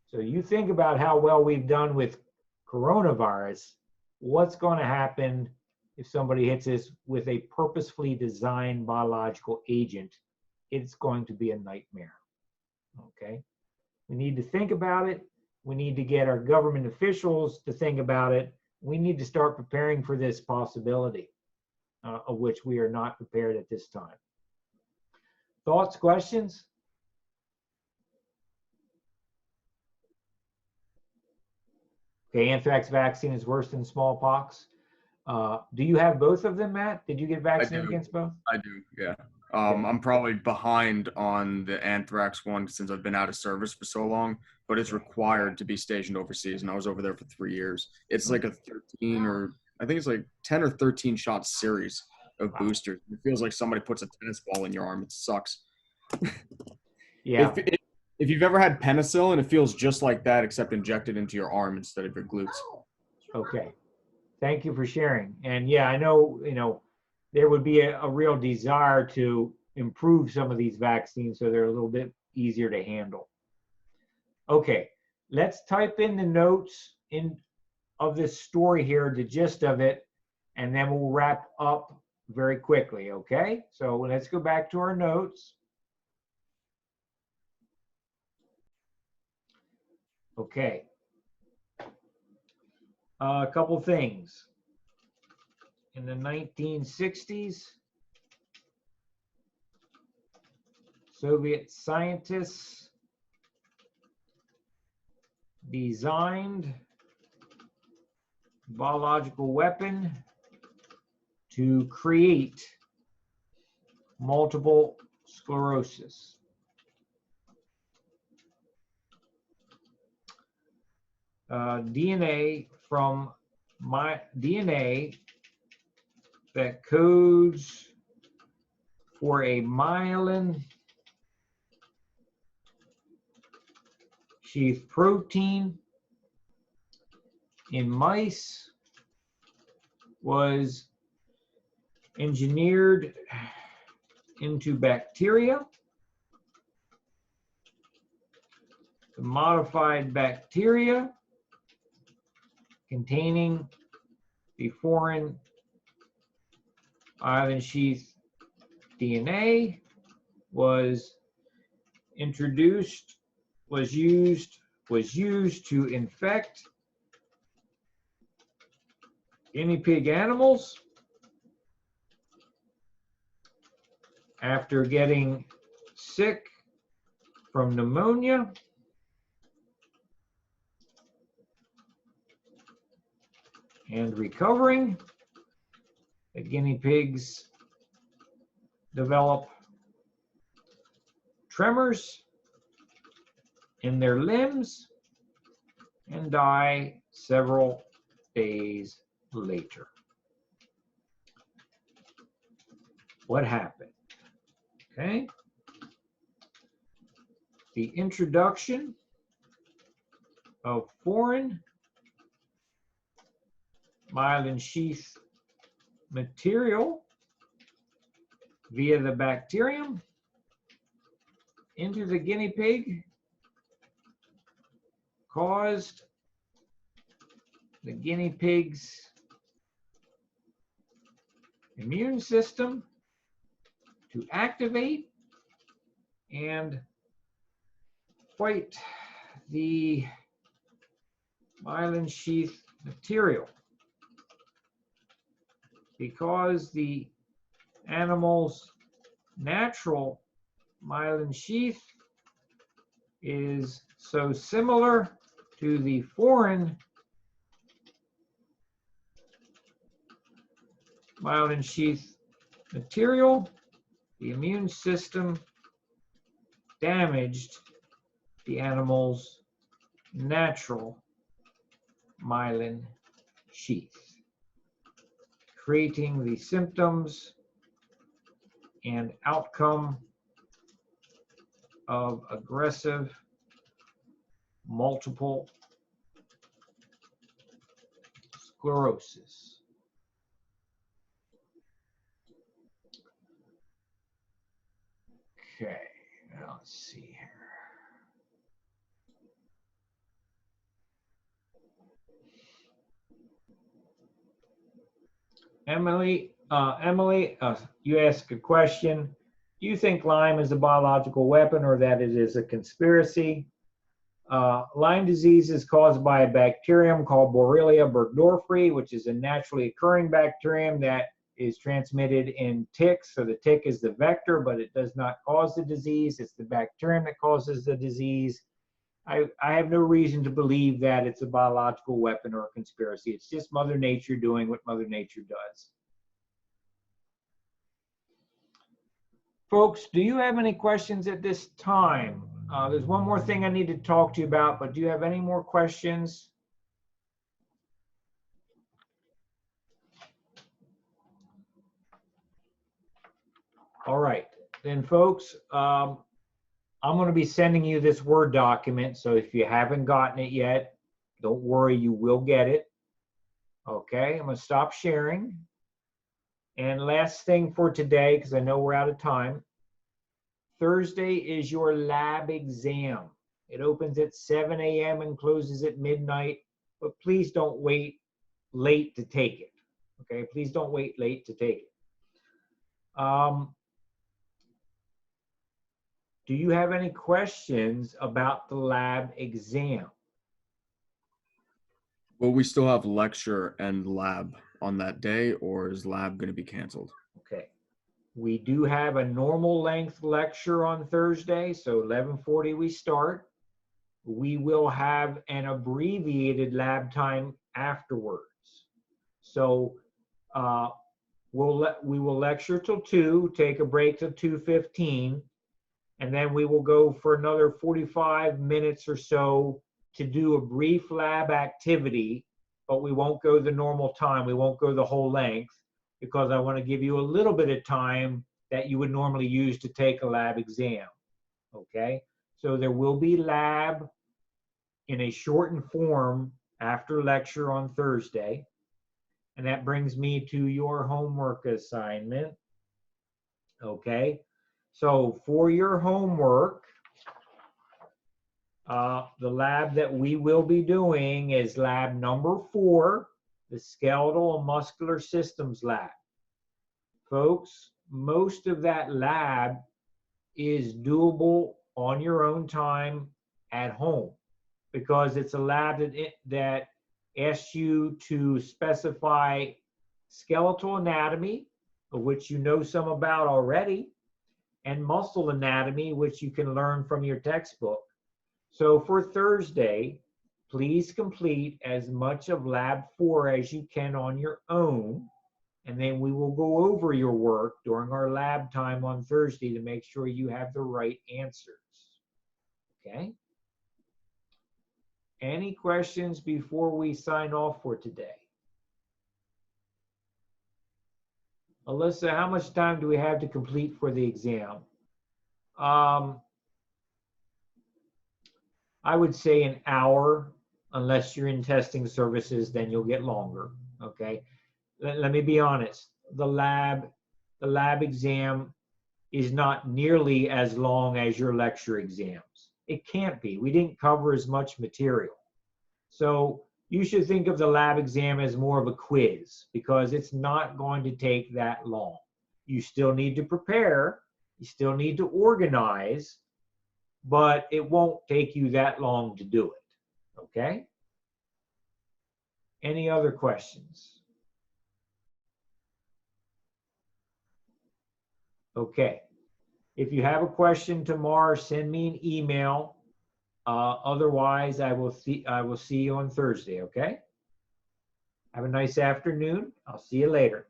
A: So you think about how well we've done with coronavirus. What's going to happen if somebody hits us with a purposefully designed biological agent? It's going to be a nightmare, okay? We need to think about it. We need to get our government officials to think about it. We need to start preparing for this possibility, of which we are not prepared at this time. Thoughts, questions? Okay, anthrax vaccine is worse than smallpox. Do you have both of them, Matt? Did you get vaccinated against both?
D: I do, yeah. I'm probably behind on the anthrax one since I've been out of service for so long, but it's required to be stationed overseas, and I was over there for 3 years. It's like a 13 or I think it's like 10 or 13 shot series of boosters. It feels like somebody puts a tennis ball in your arm. It sucks.
A: Yeah.
D: If you've ever had penicillin, it feels just like that, except injected into your arm instead of your glutes.
A: Okay. Thank you for sharing. And yeah, I know, there would be a real desire to improve some of these vaccines so they're a little bit easier to handle. Okay, let's type in the notes of this story here, the gist of it, and then we'll wrap up very quickly, okay? So let's go back to our notes. Okay. A couple things. In the 1960s, Soviet scientists designed a biological weapon to create multiple sclerosis. DNA that codes for a myelin sheath protein in mice was engineered into bacteria. The modified bacteria containing the foreign myelin sheath DNA was used to infect guinea pig animals after getting sick from pneumonia and recovering. The guinea pigs develop tremors in their limbs and die several days later. What happened? Okay. The introduction of foreign myelin sheath material via the bacterium into the guinea pig caused the guinea pig's immune system to activate and fight the myelin sheath material. Because the animal's natural myelin sheath is so similar to the foreign myelin sheath material, the immune system damaged the animal's natural myelin sheath, creating the symptoms and outcome of aggressive multiple sclerosis. Okay, now let's see here. Emily, you asked a question. Do you think Lyme is a biological weapon or that it is a conspiracy? Lyme disease is caused by a bacterium called Borrelia burgdorferi, which is a naturally occurring bacterium that is transmitted in ticks. So the tick is the vector, but it does not cause the disease. It's the bacterium that causes the disease. I have no reason to believe that it's a biological weapon or a conspiracy. It's just Mother Nature doing what Mother Nature does. Folks, do you have any questions at this time? There's one more thing I need to talk to you about, but do you have any more questions? All right, then folks, I'm going to be sending you this Word document. So if you haven't gotten it yet, don't worry, you will get it. Okay, I'm going to stop sharing. And last thing for today, because I know we're out of time, Thursday is your lab exam. It opens at 7 a.m. and closes at midnight, but please don't wait late to take it. Okay, please don't wait late to take it. Do you have any questions about the lab exam?
D: Will we still have lecture and lab on that day, or is lab going to be canceled?
A: Okay. We do have a normal length lecture on Thursday, so 11:40 we start. We will have an abbreviated lab time afterwards. So we will lecture till 2, take a break till 2:15, and then we will go for another 45 minutes or so to do a brief lab activity, but we won't go the normal time. We won't go the whole length. because I want to give you a little bit of time that you would normally use to take a lab exam. Okay, so there will be lab in a shortened form after lecture on Thursday. And that brings me to your homework assignment. Okay, so for your homework, the lab that we will be doing is lab number 4, the skeletal and muscular systems lab. Folks, most of that lab is doable on your own time at home, because it's a lab that asks you to specify skeletal anatomy, of which you know some about already, and muscle anatomy, which you can learn from your textbook. So for Thursday, please complete as much of lab 4 as you can on your own, and then we will go over your work during our lab time on Thursday to make sure you have the right answers. Okay? Any questions before we sign off for today? Alyssa, how much time do we have to complete for the exam? I would say an hour, unless you're in testing services, then you'll get longer, okay? Let me be honest, the lab exam is not nearly as long as your lecture exams. It can't be. We didn't cover as much material. So you should think of the lab exam as more of a quiz, because it's not going to take that long. You still need to prepare, you still need to organize, but it won't take you that long to do it, okay? Any other questions? Okay. If you have a question tomorrow, send me an email. Otherwise, I will see you on Thursday, okay? Have a nice afternoon. I'll see you later.